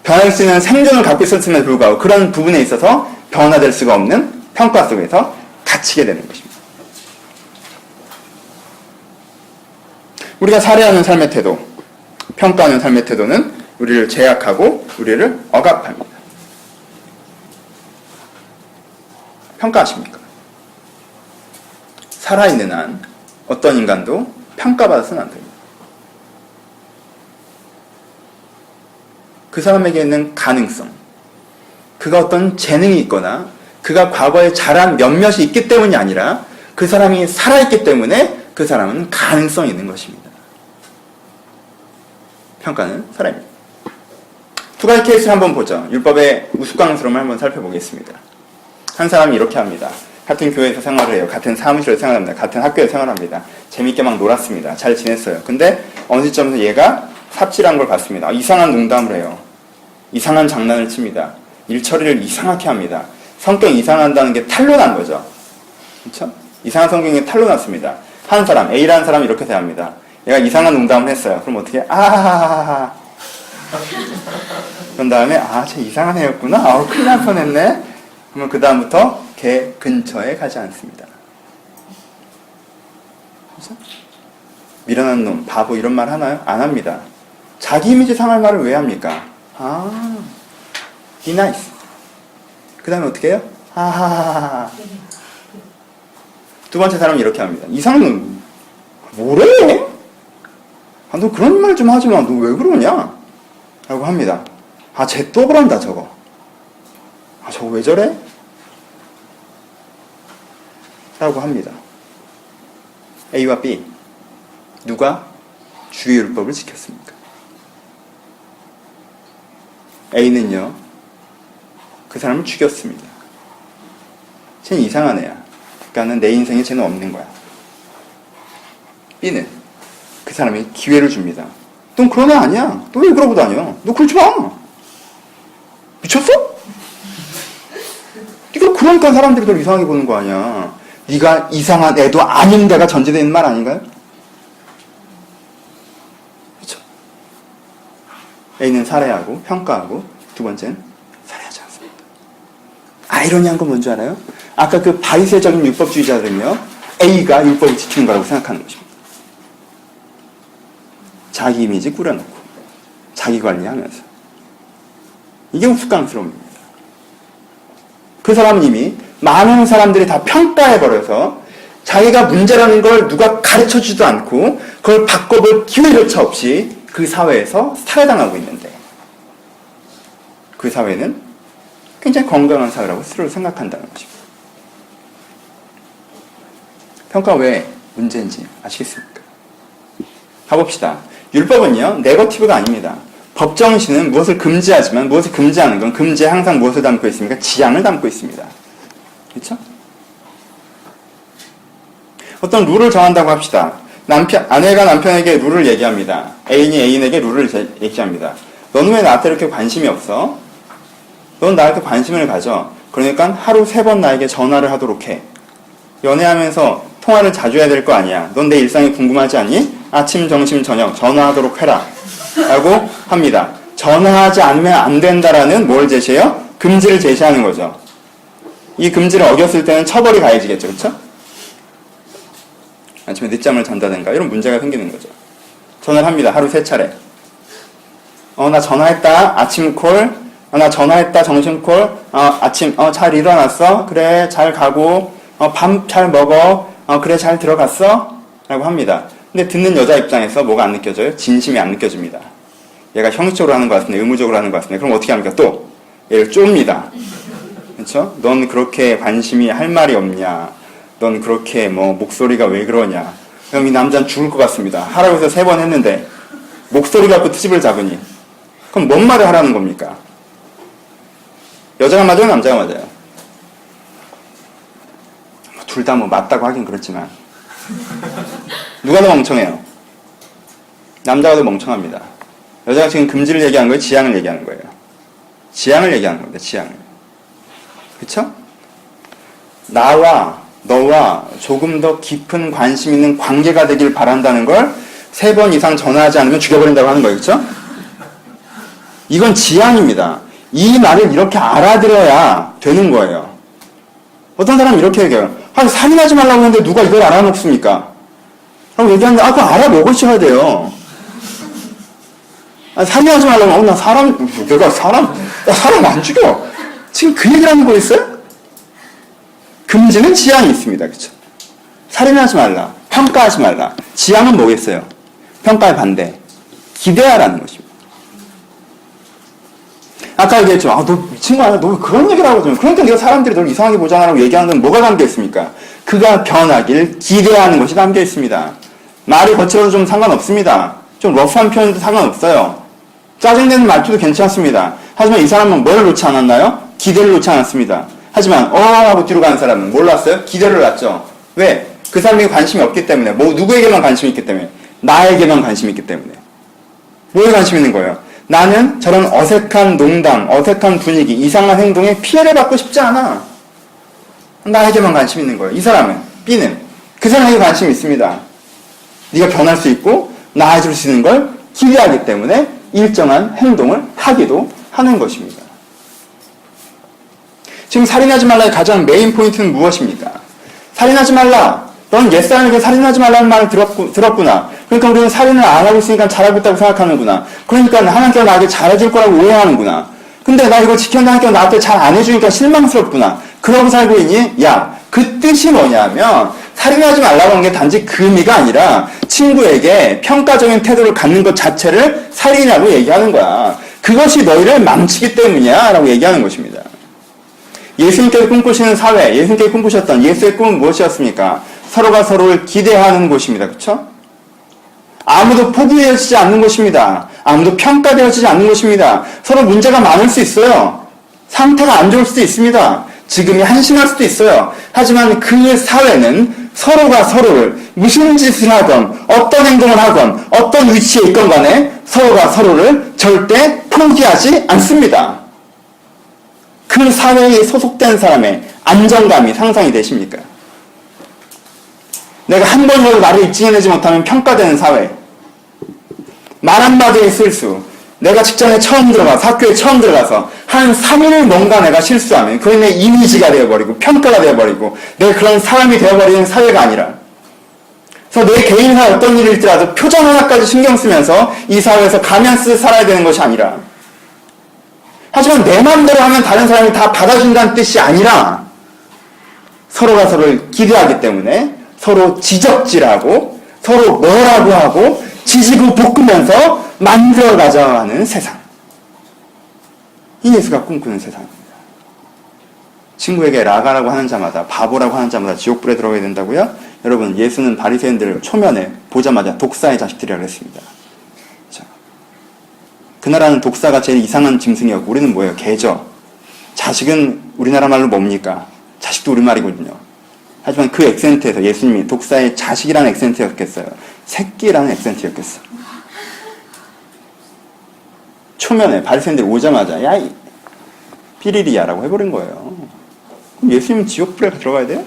변할 수 있는 생존을 갖고 있었음에도 불구하고 그런 부분에 있어서 변화될 수가 없는 평가 속에서 갇히게 되는 것입니다. 우리가 살해하는 삶의 태도, 평가하는 삶의 태도는 우리를 제약하고 우리를 억압합니다. 평가하십니까? 살아있는 한 어떤 인간도 평가받아서는 안 됩니다. 그 사람에게 있는 가능성, 그가 어떤 재능이 있거나 그가 과거에 잘한 몇몇이 있기 때문이 아니라 그 사람이 살아있기 때문에 그 사람은 가능성이 있는 것입니다. 평가는 살아입니다. 두 가지 케이스를 한번 보죠. 율법의 우스꽝스러움을 한번 살펴보겠습니다. 한 사람이 이렇게 합니다. 같은 교회에서 생활을 해요. 같은 사무실에서 생활합니다. 같은 학교에서 생활합니다. 재밌게 막 놀았습니다. 잘 지냈어요. 근데 어느 시점에서 얘가 삽질한 걸 봤습니다. 이상한 농담을 해요. 이상한 장난을 칩니다. 일처리를 이상하게 합니다. 성격이 이상한다는 게 탄로난 거죠. 그렇죠? 이상한 성격이 탄로났습니다. 한 사람, A라는 사람이 이렇게 대합니다. 얘가 이상한 농담을 했어요. 그럼 어떻게 해? 아하하하. 그런 다음에 쟤 이상한 애였구나. 큰일 날 뻔했네. 그러면 그 다음부터 걔 근처에 가지 않습니다. 그렇죠? 미련한 놈, 바보 이런 말 하나요? 안 합니다. 자기 이미지 상할 말을 왜 합니까? be nice. 그 다음에 어떻게 해요? 하하하하. 두 번째 사람이 이렇게 합니다. 이상한 놈, 뭐래? 너 그런 말 좀 하지 마. 너 왜 그러냐? 라고 합니다. 쟤 또 그런다, 저거. 저거 왜 저래? 라고 합니다. A와 B. 누가 주의 율법을 지켰습니까? A는요, 그 사람을 죽였습니다. 쟤는 이상한 애야. 그러니까 내 인생에 쟤는 없는 거야. B는 그 사람에게 기회를 줍니다. 넌 그런 애 아니야. 너 왜 그러고 다녀? 너 그러지 마. 미쳤어? 네가 그러니까 사람들이 널 이상하게 보는 거 아니야. 네가 이상한 애도 아닌 데가 전제되어 있는 말 아닌가요? 그렇죠? A는 살해하고 평가하고 두 번째는 살해하지 않습니다. 아이러니한 건 뭔지 알아요? 아까 그 바리새적인 율법주의자들은요, A가 율법을 지키는 거라고 생각하는 것입니다. 자기 이미지 꾸려놓고 자기 관리하면서 이게 우스꽝스러움입니다. 그 사람은 이미 많은 사람들이 다 평가해버려서 자기가 문제라는 걸 누가 가르쳐주지도 않고 그걸 바꿔볼 기회조차 없이 그 사회에서 살해당하고 있는데 그 사회는 굉장히 건강한 사회라고 스스로 생각한다는 것입니다. 평가 왜 문제인지 아시겠습니까? 가봅시다. 율법은요, 네거티브가 아닙니다. 법정신은 무엇을 금지하지만 무엇을 금지하는 건 금지에 항상 무엇을 담고 있습니까? 지향을 담고 있습니다. 그렇죠? 어떤 룰을 정한다고 합시다. 아내가 남편에게 룰을 얘기합니다. 애인이 애인에게 룰을 얘기합니다. 너는 왜 나한테 이렇게 관심이 없어? 넌 나한테 관심을 가져. 그러니까 하루 3번 나에게 전화를 하도록 해. 연애하면서 통화를 자주 해야 될 거 아니야. 넌 내 일상이 궁금하지 않니? 아침, 점심, 저녁 전화하도록 해라. 라고 합니다. 전화하지 않으면 안 된다라는 뭘 제시해요? 금지를 제시하는 거죠. 이 금지를 어겼을 때는 처벌이 가해지겠죠. 그렇죠? 아침에 늦잠을 잔다든가 이런 문제가 생기는 거죠. 전화를 합니다. 하루 3차례. 나 전화했다. 아침 콜. 나 전화했다. 점심 콜. 아침 잘 일어났어? 그래 잘 가고. 밥 잘 먹어? 그래 잘 들어갔어? 라고 합니다. 근데 듣는 여자 입장에서 뭐가 안 느껴져요? 진심이 안 느껴집니다. 얘가 형식적으로 하는 것 같은데 의무적으로 하는 것 같은데 그럼 어떻게 합니까? 또 얘를 쫌니다. 그렇죠? 넌 그렇게 관심이 할 말이 없냐? 넌 그렇게 목소리가 왜 그러냐? 그럼 이 남자는 죽을 것 같습니다. 하라고 해서 3번 했는데 목소리 갖고 트집을 잡으니 그럼 뭔 말을 하라는 겁니까? 여자가 맞아요? 남자가 맞아요? 둘 다 맞다고 하긴 그렇지만 누가 더 멍청해요? 남자가 더 멍청합니다. 여자가 지금 금지를 얘기하는 거예요? 지향을 얘기하는 거예요? 지향을 얘기하는 겁니다. 지향을. 그쵸? 나와 너와 조금 더 깊은 관심 있는 관계가 되길 바란다는 걸 3번 이상 전화하지 않으면 죽여버린다고 하는 거예요. 그쵸? 이건 지향입니다. 이 말을 이렇게 알아들어야 되는 거예요. 어떤 사람은 이렇게 얘기해요. 살인하지 말라고 하는데 누가 이걸 알아먹습니까? 라고 얘기하는데 그거 알아먹으셔야 돼요. 살인하지 말라고 하면 나 사람 안 죽여. 지금 그 얘기를 하는 거였어요? 금지는 지향이 있습니다. 그쵸? 살인하지 말라. 평가하지 말라. 지향은 뭐겠어요? 평가의 반대. 기대하라는 것입니다. 아까 얘기했죠. 너 미친 거 아니야? 너 왜 그런 얘기를 하거든. 그러니까 네가 사람들이 널 이상하게 보잖아라고 얘기하는 건 뭐가 담겨 있습니까? 그가 변하길 기대하는 것이 담겨 있습니다. 말이 거칠어도 좀 상관없습니다. 좀 러프한 표현도 상관없어요. 짜증내는 말투도 괜찮습니다. 하지만 이 사람은 뭘 놓지 않았나요? 기대를 놓지 않았습니다. 하지만 하고 뒤로 가는 사람은 뭘 놨어요? 기대를 놨죠. 왜? 그 사람에게 관심이 없기 때문에. 누구에게만 관심이 있기 때문에. 나에게만 관심이 있기 때문에. 뭐에 관심 있는 거예요? 나는 저런 어색한 농담, 어색한 분위기, 이상한 행동에 피해를 받고 싶지 않아. 나에게만 관심 있는 거예요. 이 사람은, B는 그 사람에게 관심이 있습니다. 네가 변할 수 있고 나아질 수 있는 걸 기대하기 때문에 일정한 행동을 하기도 하는 것입니다. 지금 살인하지 말라의 가장 메인 포인트는 무엇입니까? 살인하지 말라. 넌 옛사람에게 살인하지 말라는 말을 들었구나. 그러니까 우리는 살인을 안 하고 있으니까 잘하고 있다고 생각하는구나. 그러니까 하나님께서 나에게 잘해줄 거라고 오해하는구나. 근데 나 이거 지켰는데 하나님께서 나한테 잘 안 해주니까 실망스럽구나. 그러고 살고 있니? 야, 그 뜻이 뭐냐면 살인하지 말라고 하는 게 단지 그 의미가 아니라 친구에게 평가적인 태도를 갖는 것 자체를 살인이라고 얘기하는 거야. 그것이 너희를 망치기 때문이야 라고 얘기하는 것입니다. 예수님께서 꿈꾸시는 사회, 예수님께서 꿈꾸셨던 예수의 꿈은 무엇이었습니까? 서로가 서로를 기대하는 곳입니다. 그렇죠? 아무도 포기되어지지 않는 곳입니다. 아무도 평가되어지지 않는 곳입니다. 서로 문제가 많을 수 있어요. 상태가 안 좋을 수도 있습니다. 지금이 한심할 수도 있어요. 하지만 그 사회는 서로가 서로를 무슨 짓을 하건 어떤 행동을 하건 어떤 위치에 있건 간에 서로가 서로를 절대 포기하지 않습니다. 그 사회에 소속된 사람의 안정감이 상상이 되십니까? 내가 한 번이라도 나를 입증해내지 못하면 평가되는 사회. 말 한마디의 실수. 내가 직장에 처음 들어가서, 학교에 처음 들어가서 한 3일 뭔가 내가 실수하면 그게 내 이미지가 되어버리고 평가가 되어버리고 내가 그런 사람이 되어버리는 사회가 아니라, 그래서 내 개인사 어떤 일일지라도 표정 하나까지 신경 쓰면서 이 사회에서 가면 쓰 살아야 되는 것이 아니라, 하지만 내 마음대로 하면 다른 사람이 다 받아준다는 뜻이 아니라 서로가 서로를 기대하기 때문에 서로 지적질하고 서로 뭐라고 하고 지지고 볶으면서 만들어가자 하는 세상. 이 예수가 꿈꾸는 세상입니다. 친구에게 라가라고 하는 자마다, 바보라고 하는 자마다 지옥불에 들어가야 된다고요? 여러분, 예수는 바리새인들을 초면에 보자마자 독사의 자식들이라고 했습니다. 자, 그 나라는 독사가 제일 이상한 짐승이었고 우리는 뭐예요? 개죠. 자식은 우리나라 말로 뭡니까? 자식도 우리말이거든요. 하지만 그 액센트에서 예수님이 독사의 자식이라는 액센트였겠어요? 새끼라는 액센트였겠어요? 초면에 바리새인들이 오자마자 야, 삐리리야라고 해버린 거예요. 그럼 예수님은 지옥불에 들어가야 돼요?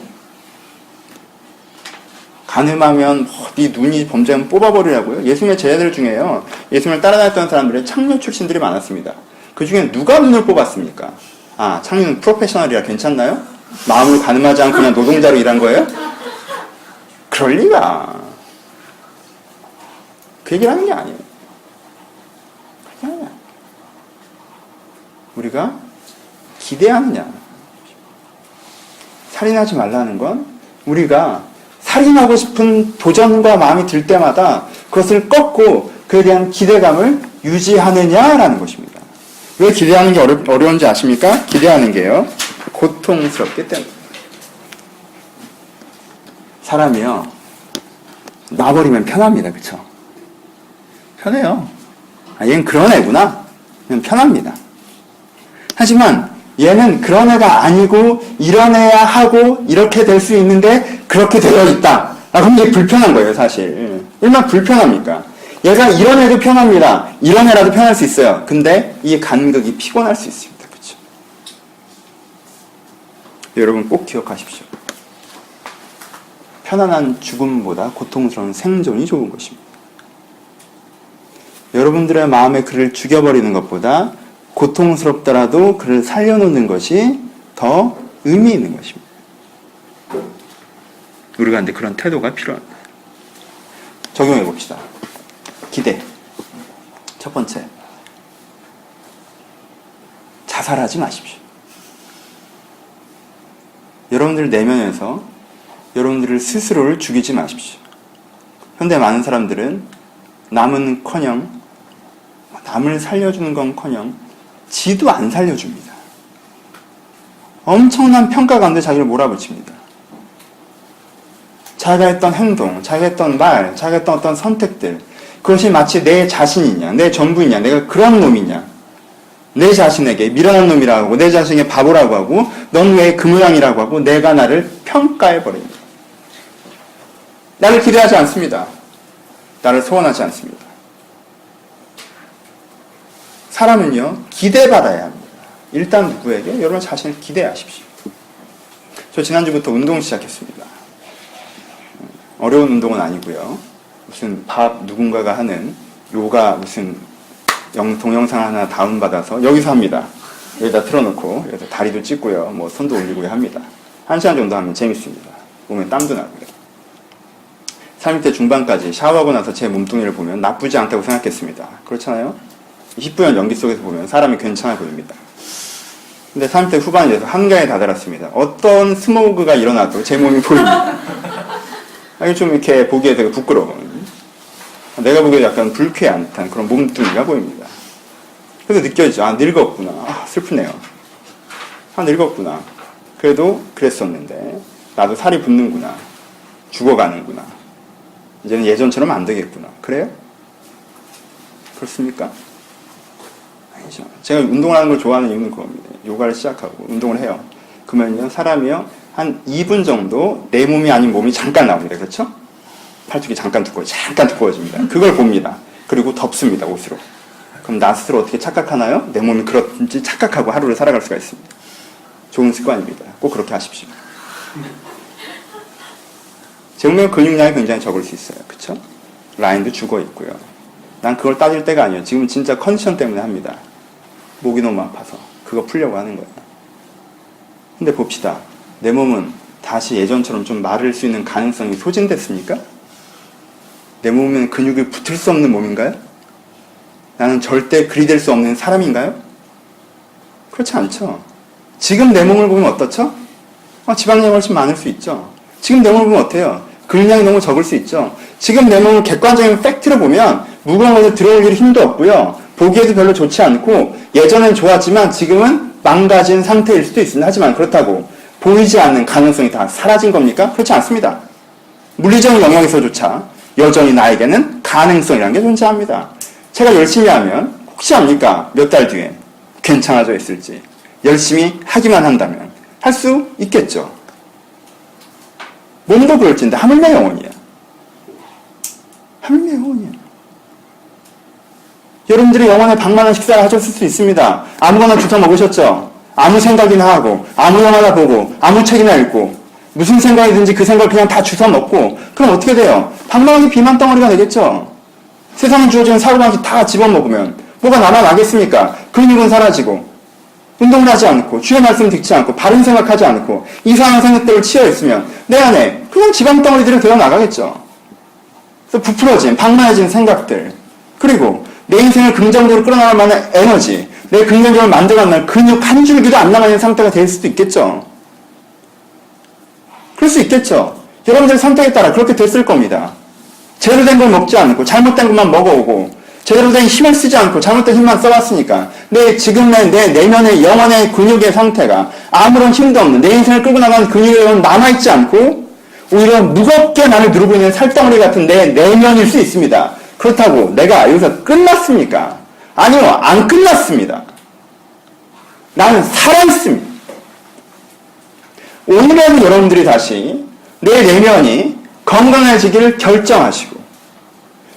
간음하면 네 눈이 범죄하면 뽑아버리라고요? 예수님의 제자들 중에요, 예수님을 따라다녔던 사람들의 창녀 출신들이 많았습니다. 그 중에 누가 눈을 뽑았습니까? 아, 창녀는 프로페셔널이라 괜찮나요? 마음으로 가늠하지 않고 그냥 노동자로 일한 거예요? 그럴 리가. 그 얘기를 하는 게 아니에요. 그게 아니야. 우리가 기대하느냐. 살인하지 말라는 건 우리가 살인하고 싶은 도전과 마음이 들 때마다 그것을 꺾고 그에 대한 기대감을 유지하느냐라는 것입니다. 왜 기대하는 게 어려운지 아십니까? 기대하는 게요. 고통스럽기 때문에. 사람이요. 놔버리면 편합니다. 그쵸? 편해요. 얘는 그런 애구나. 그냥 편합니다. 하지만 얘는 그런 애가 아니고 이런 애야 하고 이렇게 될 수 있는데 그렇게 되어 있다. 그럼 이게 불편한 거예요, 사실. 얼마나 불편합니까? 얘가 이런 애도 편합니다. 이런 애라도 편할 수 있어요. 근데 이 간극이 피곤할 수 있습니다. 그렇죠? 여러분 꼭 기억하십시오. 편안한 죽음보다 고통스러운 생존이 좋은 것입니다. 여러분들의 마음에 그를 죽여버리는 것보다 고통스럽더라도 그를 살려놓는 것이 더 의미 있는 것입니다. 우리가 근데 그런 태도가 필요합니다. 적용해 봅시다. 기대. 첫 번째. 자살하지 마십시오. 여러분들 내면에서 여러분들을 스스로를 죽이지 마십시오. 현대 많은 사람들은 남은커녕 남을 살려주는 건커녕 지도 안 살려줍니다. 엄청난 평가 가운데 자기를 몰아붙입니다. 자기가 했던 행동, 자기가 했던 말, 자기가 했던 어떤 선택들, 그것이 마치 내 자신이냐, 내 전부이냐, 내가 그런 놈이냐, 내 자신에게 미련한 놈이라고 하고, 내 자신에게 바보라고 하고, 넌 왜 그 모양이라고 하고, 내가 나를 평가해버립니다. 나를 기대하지 않습니다. 나를 소원하지 않습니다. 사람은요, 기대받아야 합니다. 일단 누구에게? 여러분 자신을 기대하십시오. 저 지난주부터 운동 시작했습니다. 어려운 운동은 아니고요. 무슨 밥 누군가가 하는 요가 무슨 동영상 하나 다운받아서 여기서 합니다. 여기다 틀어놓고 여기서 다리도 찢고요. 뭐 손도 올리고요 합니다. 1시간 정도 하면 재밌습니다. 몸에 땀도 나고요. 30대 중반까지 샤워하고 나서 제 몸뚱이를 보면 나쁘지 않다고 생각했습니다. 그렇잖아요? 10분간 연기 속에서 보면 사람이 괜찮아 보입니다. 근데 30대 후반이 돼서 한가에 다다랐습니다. 어떤 스모그가 일어나도 제 몸이 보입니다. 좀 이렇게 보기에 되게 부끄러워. 내가 보기에 약간 불쾌한 듯한 그런 몸뚱이가 보입니다. 그래서 느껴지죠. 늙었구나. 슬프네요. 늙었구나. 그래도 그랬었는데 나도 살이 붙는구나. 죽어가는구나. 이제는 예전처럼 안 되겠구나. 그래요? 그렇습니까? 아니죠. 제가 운동을 하는 걸 좋아하는 이유는 그겁니다. 요가를 시작하고 운동을 해요. 그러면요, 사람이요, 한 2분 정도 내 몸이 아닌 몸이 잠깐 나옵니다. 그렇죠? 팔뚝이 잠깐 두꺼워집니다. 그걸 봅니다. 그리고 덮습니다, 옷으로. 그럼 나 스스로 어떻게 착각하나요? 내 몸이 그렇지 착각하고 하루를 살아갈 수가 있습니다. 좋은 습관입니다. 꼭 그렇게 하십시오. 제 몸의 근육량이 굉장히 적을 수 있어요. 그렇죠? 라인도 죽어 있고요. 난 그걸 따질 때가 아니에요. 지금 진짜 컨디션 때문에 합니다. 목이 너무 아파서 그거 풀려고 하는 거예요. 근데 봅시다. 내 몸은 다시 예전처럼 좀 마를 수 있는 가능성이 소진됐습니까? 내 몸에는 근육이 붙을 수 없는 몸인가요? 나는 절대 그리 될 수 없는 사람인가요? 그렇지 않죠. 지금 내 몸을 보면 어떻죠? 지방량이 훨씬 많을 수 있죠. 지금 내 몸을 보면 어때요? 근육량이 너무 적을 수 있죠. 지금 내 몸을 객관적인 팩트로 보면 무거운 것을 들어올릴 힘도 없고요. 보기에도 별로 좋지 않고 예전엔 좋았지만 지금은 망가진 상태일 수도 있습니다. 하지만 그렇다고 보이지 않는 가능성이 다 사라진 겁니까? 그렇지 않습니다. 물리적인 영역에서조차 여전히 나에게는 가능성이라는 게 존재합니다. 제가 열심히 하면 혹시 압니까? 몇 달 뒤에 괜찮아져 있을지. 열심히 하기만 한다면 할 수 있겠죠. 몸도 그럴진데 하물며 영혼이야. 하물며 영혼이야. 여러분들이 영혼의 방만한 식사를 하셨을 수 있습니다. 아무거나 주워 먹으셨죠? 아무 생각이나 하고 아무 영화나 보고 아무 책이나 읽고 무슨 생각이든지 그 생각을 그냥 다 주워 먹고 그럼 어떻게 돼요? 방망이 비만 덩어리가 되겠죠? 세상에 주어지는 사고방식 다 집어먹으면 뭐가 남아나겠습니까? 근육은 사라지고 운동을 하지 않고 주의 말씀 듣지 않고 바른 생각하지 않고 이상한 생각들을 치여 있으면 내 안에 그냥 지방덩어리들이 되어 나가겠죠. 그래서 부풀어진 방만해진 생각들, 그리고 내 인생을 긍정적으로 끌어나갈 만한 에너지, 내 긍정적으로 만들어갈 만한 근육 한 줄기도 안 남아있는 상태가 될 수도 있겠죠. 그럴 수 있겠죠. 여러분들의 선택에 따라 그렇게 됐을 겁니다. 제대로 된 걸 먹지 않고 잘못된 것만 먹어오고 제대로 된 힘을 쓰지 않고 잘못된 힘만 써왔으니까 지금의 내 내면의 영혼의 근육의 상태가 아무런 힘도 없는 내 인생을 끌고 나가는 근육이 남아있지 않고 오히려 무겁게 나를 누르고 있는 살덩어리 같은 내 내면일 수 있습니다. 그렇다고 내가 여기서 끝났습니까? 아니요, 안 끝났습니다. 나는 살아있습니다. 오늘은 여러분들이 다시 내 내면이 건강해지기를 결정하시고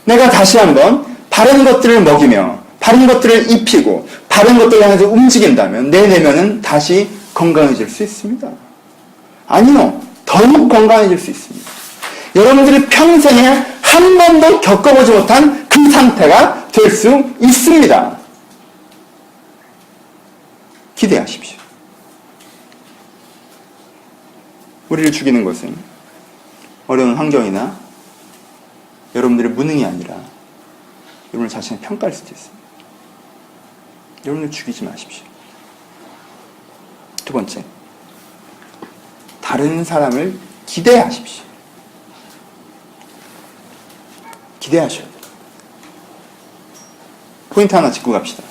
내가 다시 한번 바른 것들을 먹이며 바른 것들을 입히고 바른 것들을 향해서 움직인다면 내 내면은 다시 건강해질 수 있습니다. 아니요, 더욱 건강해질 수 있습니다. 여러분들이 평생에 한 번도 겪어보지 못한 그 상태가 될 수 있습니다. 기대하십시오. 우리를 죽이는 것은 어려운 환경이나 여러분들의 무능이 아니라 여러분 자신의 평가일 수도 있습니다. 여러분을 죽이지 마십시오. 두 번째, 다른 사람을 기대하십시오. 기대하셔야 돼요. 포인트 하나 짚고 갑시다.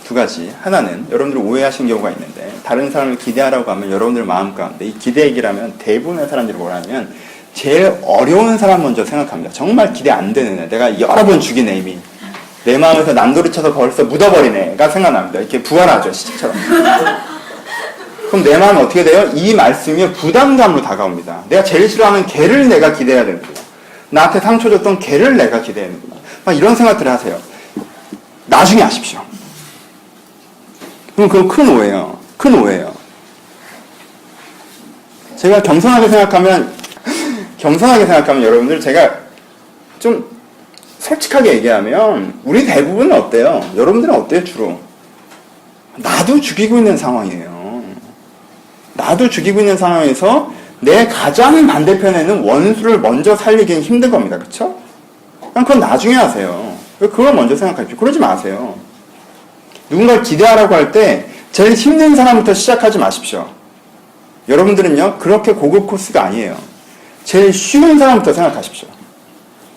두 가지. 하나는 여러분들이 오해하신 경우가 있는데 다른 사람을 기대하라고 하면 여러분들 마음 가운데 이 기대 얘기라면 대부분의 사람들이 뭐라 하면 제일 어려운 사람 먼저 생각합니다. 정말 기대 안 되는 애, 내가 여러 번 죽인 애 이미 내 마음에서 난도를 쳐서 벌써 묻어버린 애가 생각납니다. 이렇게 부활하죠, 시체처럼. 그럼 내 마음은 어떻게 돼요? 이 말씀이 부담감으로 다가옵니다. 내가 제일 싫어하는 걔를 내가 기대해야 되는구나. 나한테 상처 줬던 걔를 내가 기대해야 되는구나. 막 이런 생각들을 하세요. 나중에 하십시오. 그럼 그건 큰 오해예요. 큰 오해예요. 제가 겸손하게 생각하면 여러분들 제가 좀 솔직하게 얘기하면 우리 대부분은 어때요? 여러분들은 어때요? 주로 나도 죽이고 있는 상황이에요. 나도 죽이고 있는 상황에서 내 가장 반대편에는 원수를 먼저 살리기는 힘든 겁니다. 그쵸? 그건 나중에 하세요. 그걸 먼저 생각하십시오. 그러지 마세요. 누군가를 기대하라고 할 때 제일 힘든 사람부터 시작하지 마십시오. 여러분들은요, 그렇게 고급 코스가 아니에요. 제일 쉬운 사람부터 생각하십시오.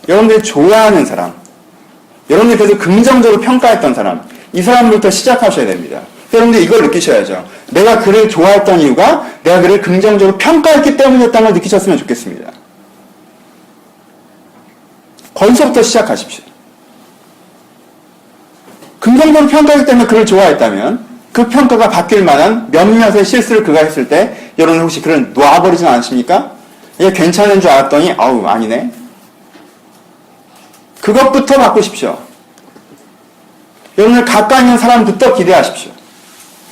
여러분들이 좋아하는 사람, 여러분들이 계속 긍정적으로 평가했던 사람, 이 사람부터 시작하셔야 됩니다. 여러분들 이걸 느끼셔야죠. 내가 그를 좋아했던 이유가 내가 그를 긍정적으로 평가했기 때문이었다는 걸 느끼셨으면 좋겠습니다. 거기서부터 시작하십시오. 긍정적으로 평가했기 때문에 그를 좋아했다면 그 평가가 바뀔 만한 몇몇의 실수를 그가 했을 때 여러분 혹시 그를 놔버리진 않으십니까? 얘 괜찮은 줄 알았더니 아우 아니네. 그것부터 바꾸십시오. 여러분을 가까이 있는 사람부터 기대하십시오.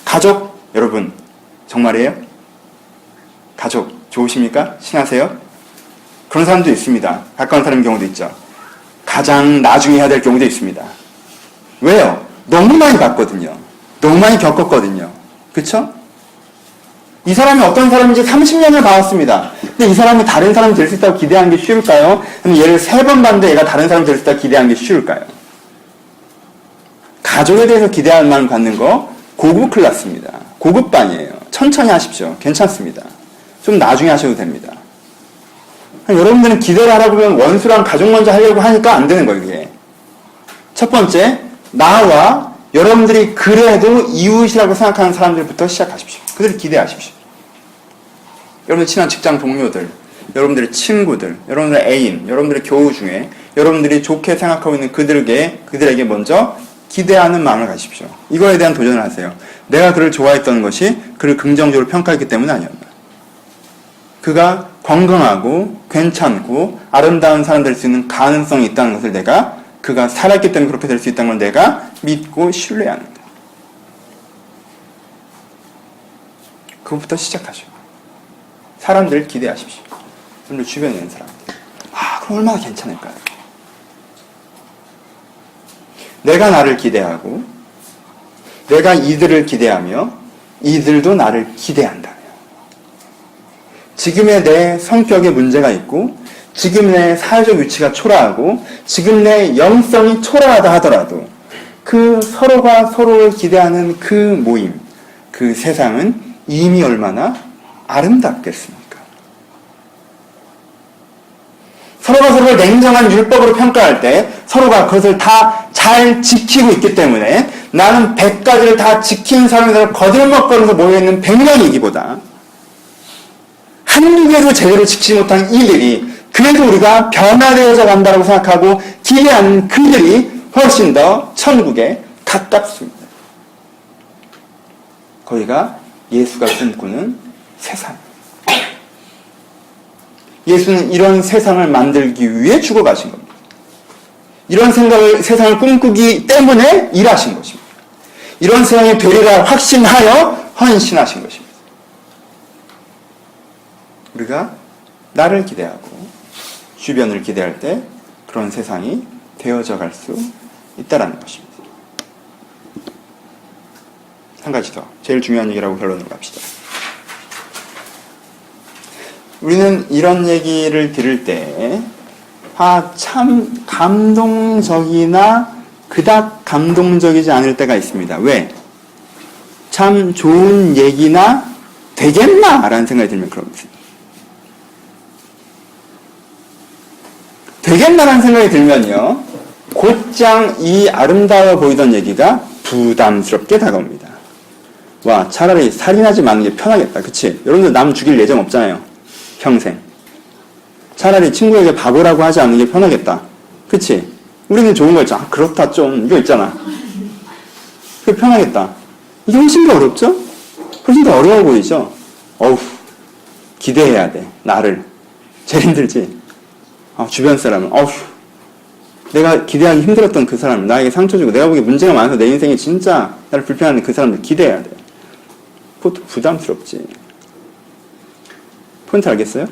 가족 여러분 정말이에요? 가족 좋으십니까? 친하세요? 그런 사람도 있습니다. 가까운 사람인 경우도 있죠. 가장 나중에 해야 될 경우도 있습니다. 왜요? 너무 많이 봤거든요. 너무 많이 겪었거든요. 그쵸? 이 사람이 어떤 사람인지 30년을 봐왔습니다. 근데 이 사람이 다른 사람이 될 수 있다고 기대하는 게 쉬울까요? 아니면 얘를 3번 봤는데 얘가 다른 사람이 될 수 있다고 기대하는 게 쉬울까요? 가족에 대해서 기대할 만큼 갖는 거 고급 클래스입니다. 고급반이에요. 천천히 하십시오. 괜찮습니다. 좀 나중에 하셔도 됩니다. 여러분들은 기대를 하라고 하면 원수랑 가족 먼저 하려고 하니까 안 되는 거예요, 이게. 첫 번째, 나와 여러분들이 그래도 이웃이라고 생각하는 사람들부터 시작하십시오. 그들을 기대하십시오. 여러분들 친한 직장 동료들, 여러분들의 친구들, 여러분들의 애인, 여러분들의 교우 중에 여러분들이 좋게 생각하고 있는 그들에게 먼저 기대하는 마음을 가지십시오. 이거에 대한 도전을 하세요. 내가 그를 좋아했던 것이 그를 긍정적으로 평가했기 때문은 아니었나. 그가 건강하고 괜찮고 아름다운 사람 될 수 있는 가능성이 있다는 것을 그가 살았기 때문에 그렇게 될 수 있다는 걸 내가 믿고 신뢰합니다. 그것부터 시작하시고 사람들을 기대하십시오. 여러분 주변에 있는 사람들. 그럼 얼마나 괜찮을까요? 내가 나를 기대하고 내가 이들을 기대하며 이들도 나를 기대한다며. 지금의 내 성격에 문제가 있고 지금 내 사회적 위치가 초라하고 지금 내 영성이 초라하다 하더라도 그 서로가 서로를 기대하는 그 모임, 그 세상은 이미 얼마나 아름답겠습니까? 서로가 서로를 냉정한 율법으로 평가할 때 서로가 그것을 다 잘 지키고 있기 때문에 나는 100가지를 다 지키는 사람들을 거들먹거려서 모여있는 100명이기보다 한두 개도 제대로 지키지 못한 이들이 그래도 우리가 변화되어져 간다고 생각하고 기대하는 그들이 훨씬 더 천국에 가깝습니다. 거기가 예수가 꿈꾸는 세상. 예수는 이런 세상을 만들기 위해 죽어가신 겁니다. 이런 세상을 꿈꾸기 때문에 일하신 것입니다. 이런 세상이 되리라 확신하여 헌신하신 것입니다. 우리가 나를 기대하고 주변을 기대할 때 그런 세상이 되어져 갈 수 있다는 것입니다. 한 가지 더, 제일 중요한 얘기라고 결론으로 갑시다. 우리는 이런 얘기를 들을 때 참 감동적이나 그닥 감동적이지 않을 때가 있습니다. 왜? 참 좋은 얘기나 되겠나? 라는 생각이 들면 그럽니다. 되겠나라는 생각이 들면요, 곧장 이 아름다워 보이던 얘기가 부담스럽게 다가옵니다. 와, 차라리 살인하지 마는 게 편하겠다. 그치? 여러분들 남 죽일 예정 없잖아요. 평생. 차라리 친구에게 바보라고 하지 않는 게 편하겠다. 그치? 우리는 좋은 거 있잖아. 그렇다 좀. 이거 있잖아. 그게 편하겠다. 이게 훨씬 더 어렵죠? 훨씬 더 어려워 보이죠? 어우, 기대해야 돼. 나를. 제일 힘들지? 주변 사람은, 내가 기대하기 힘들었던 그 사람, 나에게 상처 주고, 내가 보기에 문제가 많아서 내 인생에 진짜 나를 불편하는 그 사람들 기대해야 돼. 그것도 부담스럽지. 포인트 알겠어요?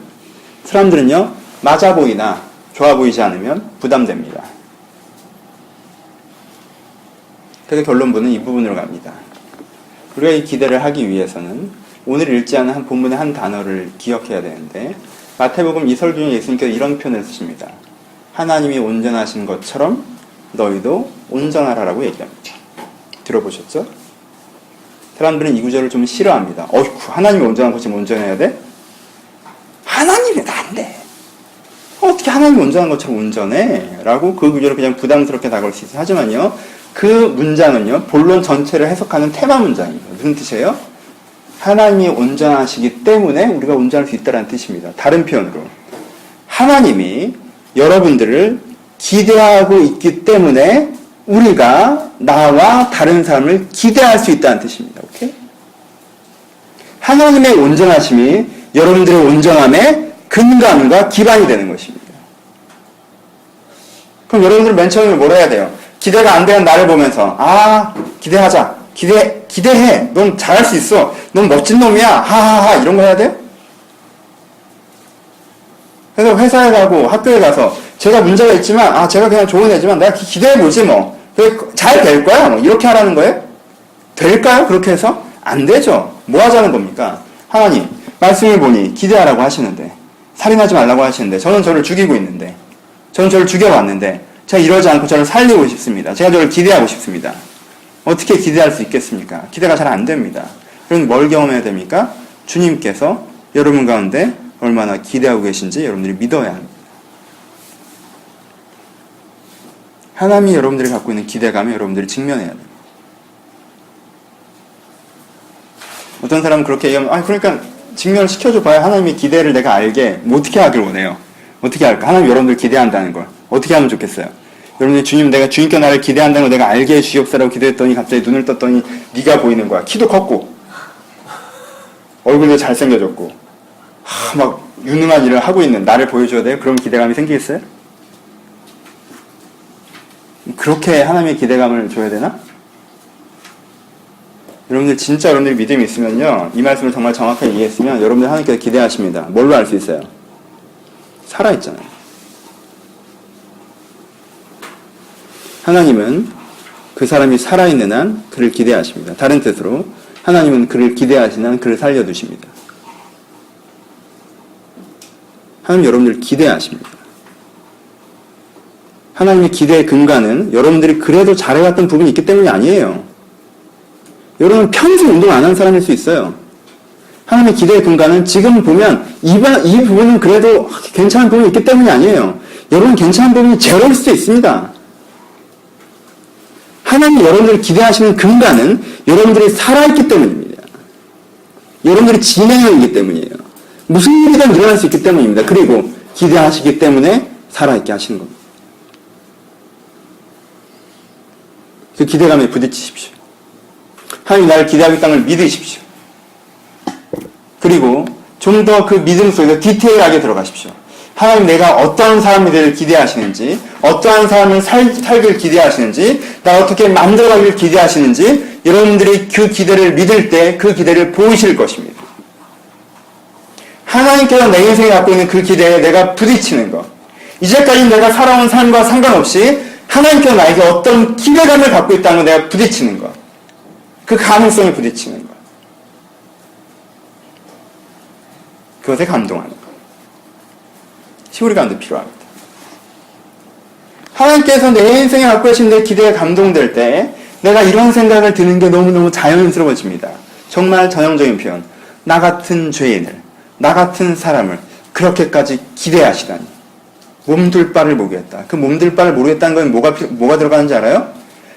사람들은요, 맞아 보이나 좋아 보이지 않으면 부담됩니다. 그래서 결론부는 이 부분으로 갑니다. 우리가 이 기대를 하기 위해서는 오늘 읽지 않은 한 본문의 한 단어를 기억해야 되는데, 마태복음 이설 중에 예수님께서 이런 표현을 쓰십니다. 하나님이 온전하신 것처럼 너희도 온전하라라고 얘기합니다. 들어보셨죠? 사람들은 이 구절을 좀 싫어합니다. 어이쿠, 하나님이 온전한 것처럼 온전해야 돼? 하나님이 안 돼. 어떻게 하나님이 온전한 것처럼 온전해? 라고 그 구절을 그냥 부담스럽게 다가올 수 있어요. 하지만요, 그 문장은요, 본론 전체를 해석하는 테마 문장입니다. 무슨 뜻이에요? 하나님이 온전하시기 때문에 우리가 온전할 수 있다는 뜻입니다. 다른 표현으로, 하나님이 여러분들을 기대하고 있기 때문에 우리가 나와 다른 사람을 기대할 수 있다는 뜻입니다. 오케이? 하나님의 온전하심이 여러분들의 온전함의 근간과 기반이 되는 것입니다. 그럼 여러분들은 맨 처음에 뭘 해야 돼요? 기대가 안 되는 나를 보면서, 기대하자. 기대해. 넌 잘할 수 있어. 넌 멋진 놈이야. 하하하. 이런 거 해야 돼요? 그래서 회사에 가고 학교에 가서 제가 문제가 있지만, 제가 그냥 좋은 애지만 내가 기대해보지 뭐. 잘 될 거야. 뭐. 이렇게 하라는 거예요? 될까요? 그렇게 해서? 안 되죠. 뭐 하자는 겁니까? 하나님, 말씀을 보니 기대하라고 하시는데, 살인하지 말라고 하시는데, 저는 저를 죽이고 있는데, 저는 저를 죽여왔는데, 제가 이러지 않고 저를 살리고 싶습니다. 제가 저를 기대하고 싶습니다. 어떻게 기대할 수 있겠습니까? 기대가 잘 안 됩니다. 그럼 뭘 경험해야 됩니까? 주님께서 여러분 가운데 얼마나 기대하고 계신지 여러분들이 믿어야 합니다. 하나님이 여러분들이 갖고 있는 기대감에 여러분들이 직면해야 됩니다. 어떤 사람은 그렇게 얘기하면, 그러니까 직면을 시켜줘 봐야 하나님의 기대를 내가 알게, 뭐 어떻게 하길 원해요? 어떻게 할까? 하나님 여러분들 기대한다는 걸 어떻게 하면 좋겠어요? 여러분들 주님, 내가 주님께 나를 기대한다는 걸 내가 알게 해주시옵소서라고 기도했더니 갑자기 눈을 떴더니 네가 보이는 거야. 키도 컸고 얼굴도 잘생겨졌고 막 유능한 일을 하고 있는 나를 보여줘야 돼요? 그럼 기대감이 생기겠어요? 그렇게 하나님의 기대감을 줘야 되나? 여러분들 진짜 여러분들이 믿음이 있으면요, 이 말씀을 정말 정확하게 이해했으면 여러분들 하나님께서 기대하십니다. 뭘로 알 수 있어요? 살아있잖아요. 하나님은 그 사람이 살아있는 한 그를 기대하십니다. 다른 뜻으로 하나님은 그를 기대하시는 그를 살려두십니다. 하나님 여러분들 기대하십니다. 하나님의 기대의 근간은 여러분들이 그래도 잘해왔던 부분이 있기 때문이 아니에요. 여러분은 평생 운동 안 한 사람일 수 있어요. 하나님의 기대의 근간은 지금 보면 이 부분은 그래도 괜찮은 부분이 있기 때문이 아니에요. 여러분 괜찮은 부분이 제로일 수도 있습니다. 하나님이 여러분들을 기대하시는 근간은 여러분들이 살아있기 때문입니다. 여러분들이 진행형이기 때문이에요. 무슨 일이든 일어날 수 있기 때문입니다. 그리고 기대하시기 때문에 살아있게 하시는 겁니다. 그 기대감에 부딪히십시오. 하나님 나를 기대하겠다는 걸 믿으십시오. 그리고 좀 더 그 믿음 속에서 디테일하게 들어가십시오. 하나님 내가 어떠한 사람이 되길 기대하시는지, 어떠한 사람을 살길 기대하시는지, 나 어떻게 만들어가길 기대하시는지 여러분들이 그 기대를 믿을 때 그 기대를 보이실 것입니다. 하나님께서 내 인생에 갖고 있는 그 기대에 내가 부딪히는 것. 이제까지 내가 살아온 삶과 상관없이 하나님께서 나에게 어떤 기대감을 갖고 있다는 걸 내가 부딪히는 것. 그 가능성에 부딪히는 것. 그것에 감동하는 것. 우리 가운데 필요합니다. 하나님께서 내 인생에 갖고 계신 내 기대에 감동될 때 내가 이런 생각을 드는 게 너무너무 자연스러워집니다. 정말 전형적인 표현. 나 같은 죄인을, 나 같은 사람을 그렇게까지 기대하시다니. 몸둘 바를 모르겠다. 그 몸둘 바를 모르겠다는 건 뭐가 들어가는지 알아요?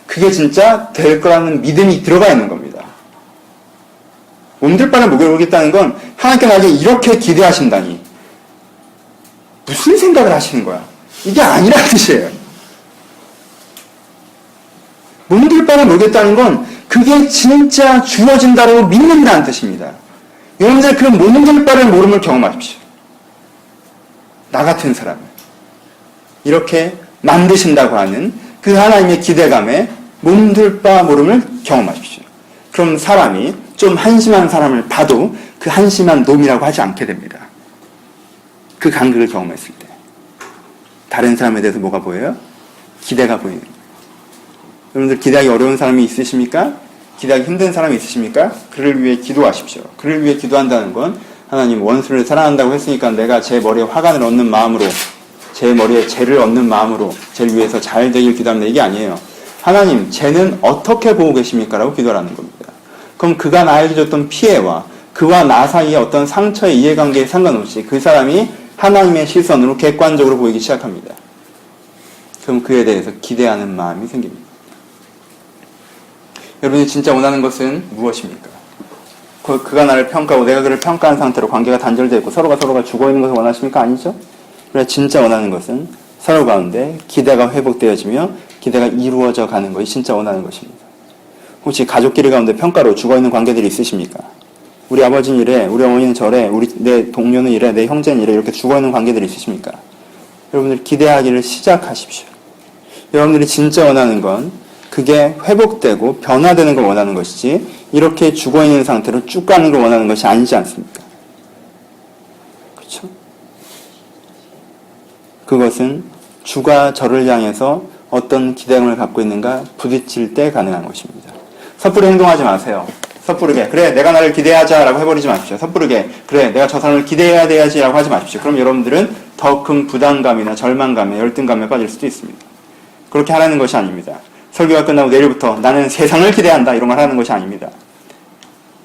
그게 진짜 될 거라는 믿음이 들어가 있는 겁니다. 몸둘 바를 모르겠다는 건 하나님께 나에게 이렇게 기대하신다니. 무슨 생각을 하시는 거야? 이게 아니라는 뜻이에요. 몸둘 바를 모르겠다는 건 그게 진짜 주어진다고 믿는다는 뜻입니다. 여러분들 그 몸둘 바를 모름을 경험하십시오. 나 같은 사람을 이렇게 만드신다고 하는 그 하나님의 기대감에 몸둘 바 모름을 경험하십시오. 그럼 사람이 좀 한심한 사람을 봐도 그 한심한 놈이라고 하지 않게 됩니다. 그 간극을 경험했을 때 다른 사람에 대해서 뭐가 보여요? 기대가 보이는 거예요. 여러분들 기대하기 어려운 사람이 있으십니까? 기대하기 힘든 사람이 있으십니까? 그를 위해 기도하십시오. 그를 위해 기도한다는 건 하나님 원수를 사랑한다고 했으니까 내가 제 머리에 화관을 얻는 마음으로, 제 머리에 죄를 얻는 마음으로 쟤를 위해서 잘 되길 기도합니다. 이게 아니에요. 하나님, 쟤는 어떻게 보고 계십니까? 라고 기도하는 겁니다. 그럼 그가 나에게 줬던 피해와 그와 나 사이의 어떤 상처의 이해관계에 상관없이 그 사람이 하나님의 시선으로 객관적으로 보이기 시작합니다. 그럼 그에 대해서 기대하는 마음이 생깁니다. 여러분이 진짜 원하는 것은 무엇입니까? 그가 나를 평가하고 내가 그를 평가한 상태로 관계가 단절되어 있고 서로가 죽어있는 것을 원하십니까? 아니죠? 그래 진짜 원하는 것은 서로 가운데 기대가 회복되어지며 기대가 이루어져 가는 것이 진짜 원하는 것입니다. 혹시 가족끼리 가운데 평가로 죽어있는 관계들이 있으십니까? 우리 아버지는 이래, 우리 어머니는 저래, 내 동료는 이래, 내 형제는 이래 이렇게 죽어있는 관계들이 있으십니까? 여러분들 기대하기를 시작하십시오. 여러분들이 진짜 원하는 건 그게 회복되고 변화되는 걸 원하는 것이지 이렇게 죽어있는 상태로 쭉 가는 걸 원하는 것이 아니지 않습니까? 그렇죠? 그것은 주가 저를 향해서 어떤 기대감을 갖고 있는가 부딪힐 때 가능한 것입니다. 섣부르게 행동하지 마세요. 섣부르게 그래 내가 나를 기대하자라고 해버리지 마십시오. 섣부르게 그래 내가 저 사람을 기대해야 돼야지라고 하지 마십시오. 그럼 여러분들은 더 큰 부담감이나 절망감에 열등감에 빠질 수도 있습니다. 그렇게 하라는 것이 아닙니다. 설교가 끝나고 내일부터 나는 세상을 기대한다 이런 걸 하는 것이 아닙니다.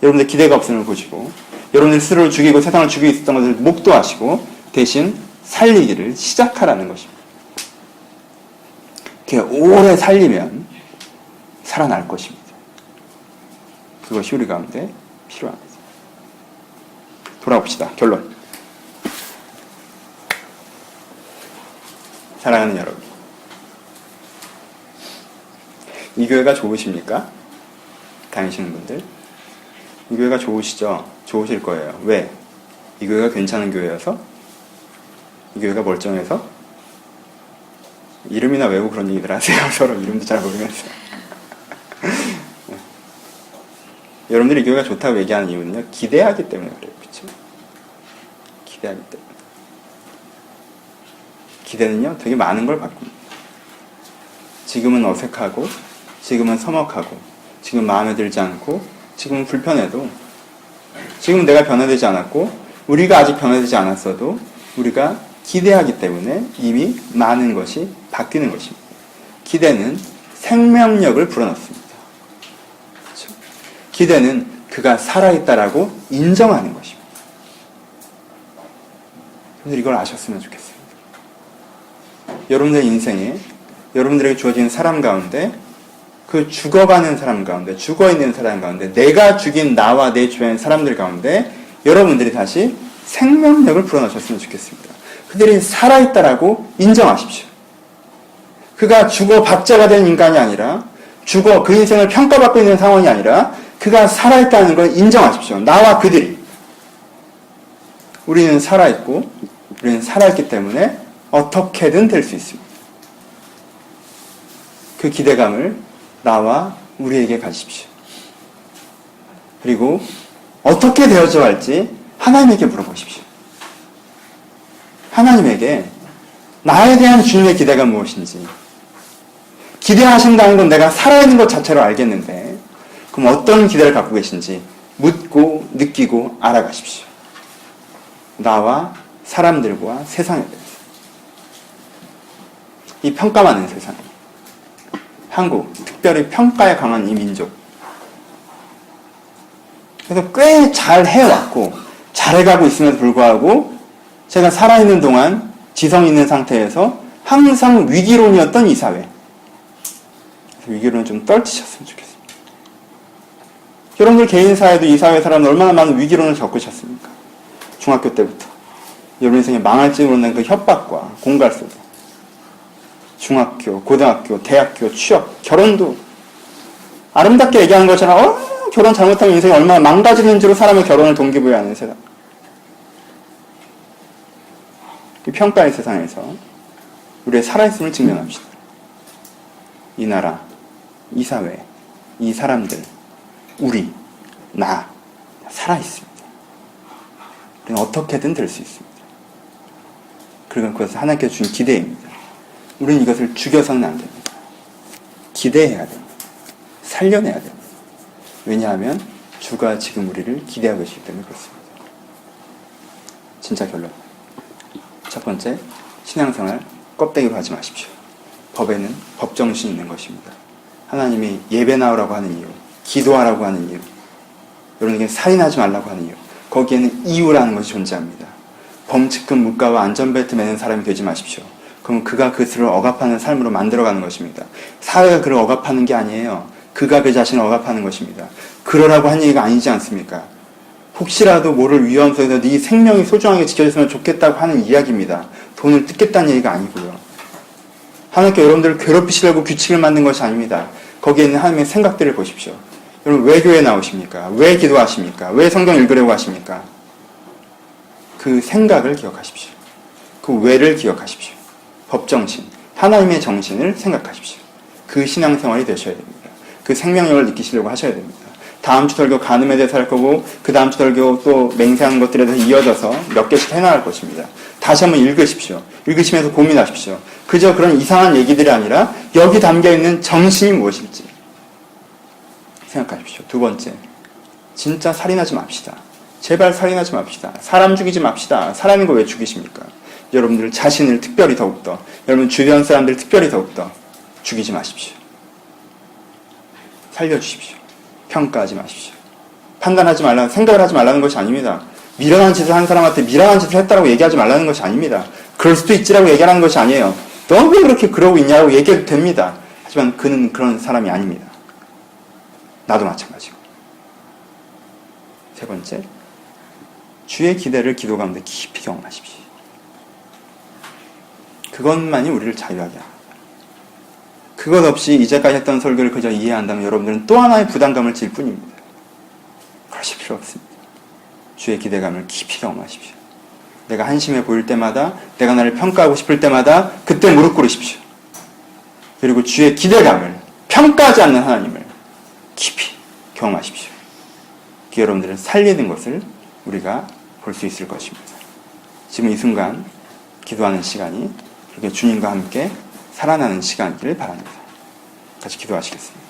여러분들 기대가 없음을 보시고 여러분들 스스로를 죽이고 세상을 죽이고 있었던 것을 목도하시고 대신 살리기를 시작하라는 것입니다. 이렇게 오래 살리면 살아날 것입니다. 그것이 우리 가운데 필요합니다. 돌아봅시다. 결론. 사랑하는 여러분, 이 교회가 좋으십니까? 다니시는 분들? 이 교회가 좋으시죠? 좋으실 거예요. 왜? 이 교회가 괜찮은 교회여서? 이 교회가 멀쩡해서? 이름이나 외우고 그런 얘기들 하세요. 서로 이름도 잘 모르면서. 여러분들이 이 교회가 좋다고 얘기하는 이유는요, 기대하기 때문에 그래요. 그렇죠? 기대하기 때문에. 기대는요, 되게 많은 걸 바꿉니다. 지금은 어색하고, 지금은 서먹하고, 지금 마음에 들지 않고, 지금 불편해도, 지금 내가 변화되지 않았고 우리가 아직 변화되지 않았어도 우리가 기대하기 때문에 이미 많은 것이 바뀌는 것입니다. 기대는 생명력을 불어넣습니다. 그렇죠? 기대는 그가 살아있다라고 인정하는 것입니다. 그래서 이걸 아셨으면 좋겠습니다. 여러분들의 인생에, 여러분들에게 주어진 사람 가운데, 그 죽어가는 사람 가운데, 죽어있는 사람 가운데, 내가 죽인 나와 내 주변의 사람들 가운데 여러분들이 다시 생명력을 불어넣으셨으면 좋겠습니다. 그들이 살아있다라고 인정하십시오. 그가 죽어 박자가 된 인간이 아니라, 죽어 그 인생을 평가받고 있는 상황이 아니라 그가 살아있다는 걸 인정하십시오. 나와 그들이. 우리는 살아있고 우리는 살아있기 때문에 어떻게든 될 수 있습니다. 그 기대감을 나와 우리에게 가지십시오. 그리고 어떻게 되어져 할지 하나님에게 물어보십시오. 하나님에게 나에 대한 주님의 기대가 무엇인지, 기대하신다는 건 내가 살아있는 것 자체로 알겠는데 그럼 어떤 기대를 갖고 계신지 묻고 느끼고 알아가십시오. 나와 사람들과 세상에 대해서. 이 평가 많은 세상, 한국, 특별히 평가에 강한 이 민족, 그래서 꽤 잘 해왔고 잘해가고 있음에도 불구하고 제가 살아있는 동안 지성 있는 상태에서 항상 위기론이었던 이 사회, 위기론을 좀 떨치셨으면 좋겠습니다. 여러분들 개인사회도 이 사회 사람은 얼마나 많은 위기론을 겪으셨습니까? 중학교 때부터 여러분 인생이 망할지 모르는 그 협박과 공갈 속에 중학교, 고등학교, 대학교, 취업, 결혼도 아름답게 얘기하는 것처럼 결혼 잘못하면 인생이 얼마나 망가지는 줄로 사람의 결혼을 동기부여하는 세상. 이 평가의 세상에서 우리의 살아있음을 증명합시다. 이 나라, 이 사회, 이 사람들, 우리, 나 살아있습니다. 우리는 어떻게든 될 수 있습니다. 그리고 그것은 하나님께서 주신 기대입니다. 우리는 이것을 죽여서는 안 됩니다. 기대해야 됩니다. 살려내야 됩니다. 왜냐하면 주가 지금 우리를 기대하고 계시기 때문에 그렇습니다. 진짜 결론. 첫 번째, 신앙생활 껍데기로 하지 마십시오. 법에는 법정신이 있는 것입니다. 하나님이 예배 나오라고 하는 이유, 기도하라고 하는 이유, 여러분에게 살인하지 말라고 하는 이유, 거기에는 이유라는 것이 존재합니다. 범칙금 묵가와 안전벨트 매는 사람이 되지 마십시오. 그럼 그가 그것을 억압하는 삶으로 만들어가는 것입니다. 사회가 그를 억압하는 게 아니에요. 그가 그 자신을 억압하는 것입니다. 그러라고 한 얘기가 아니지 않습니까? 혹시라도 모를 위험 속에서 네 생명이 소중하게 지켜졌으면 좋겠다고 하는 이야기입니다. 돈을 뜯겠다는 얘기가 아니고요. 하나님께 여러분들을 괴롭히시려고 규칙을 만든 것이 아닙니다. 거기에 있는 하나님의 생각들을 보십시오. 여러분 왜 교회에 나오십니까? 왜 기도하십니까? 왜 성경 읽으려고 하십니까? 그 생각을 기억하십시오. 그 왜를 기억하십시오. 법정신, 하나님의 정신을 생각하십시오. 그 신앙생활이 되셔야 됩니다. 그 생명력을 느끼시려고 하셔야 됩니다. 다음 주 설교 간음에 대해서 할 거고 그 다음 주 설교 또 맹세하는 것들에 대해서 이어져서 몇 개씩 해나갈 것입니다. 다시 한번 읽으십시오. 읽으시면서 고민하십시오. 그저 그런 이상한 얘기들이 아니라 여기 담겨있는 정신이 무엇일지 생각하십시오. 두 번째, 진짜 살인하지 맙시다. 제발 살인하지 맙시다. 사람 죽이지 맙시다. 사람인 거 왜 죽이십니까? 여러분들 자신을 특별히 더욱더, 여러분 주변 사람들 특별히 더욱더 죽이지 마십시오. 살려주십시오. 평가하지 마십시오. 판단하지 말라는, 생각을 하지 말라는 것이 아닙니다. 미련한 짓을 한 사람한테 미련한 짓을 했다고 얘기하지 말라는 것이 아닙니다. 그럴 수도 있지라고 얘기하는 것이 아니에요. 너 왜 그렇게 그러고 있냐고 얘기해도 됩니다. 하지만 그는 그런 사람이 아닙니다. 나도 마찬가지고. 세 번째, 주의 기대를 기도 가운데 깊이 경험하십시오. 그것만이 우리를 자유하게 합니다. 그것 없이 이제까지 했던 설교를 그저 이해한다면 여러분들은 또 하나의 부담감을 질 뿐입니다. 그러실 필요 없습니다. 주의 기대감을 깊이 경험하십시오. 내가 한심해 보일 때마다, 내가 나를 평가하고 싶을 때마다 그때 무릎 꿇으십시오. 그리고 주의 기대감을, 평가하지 않는 하나님을 깊이 경험하십시오. 여러분들을 살리는 것을 우리가 볼 수 있을 것입니다. 지금 이 순간 기도하는 시간이 그렇게 주님과 함께 살아나는 시간이기를 바랍니다. 같이 기도하시겠습니다.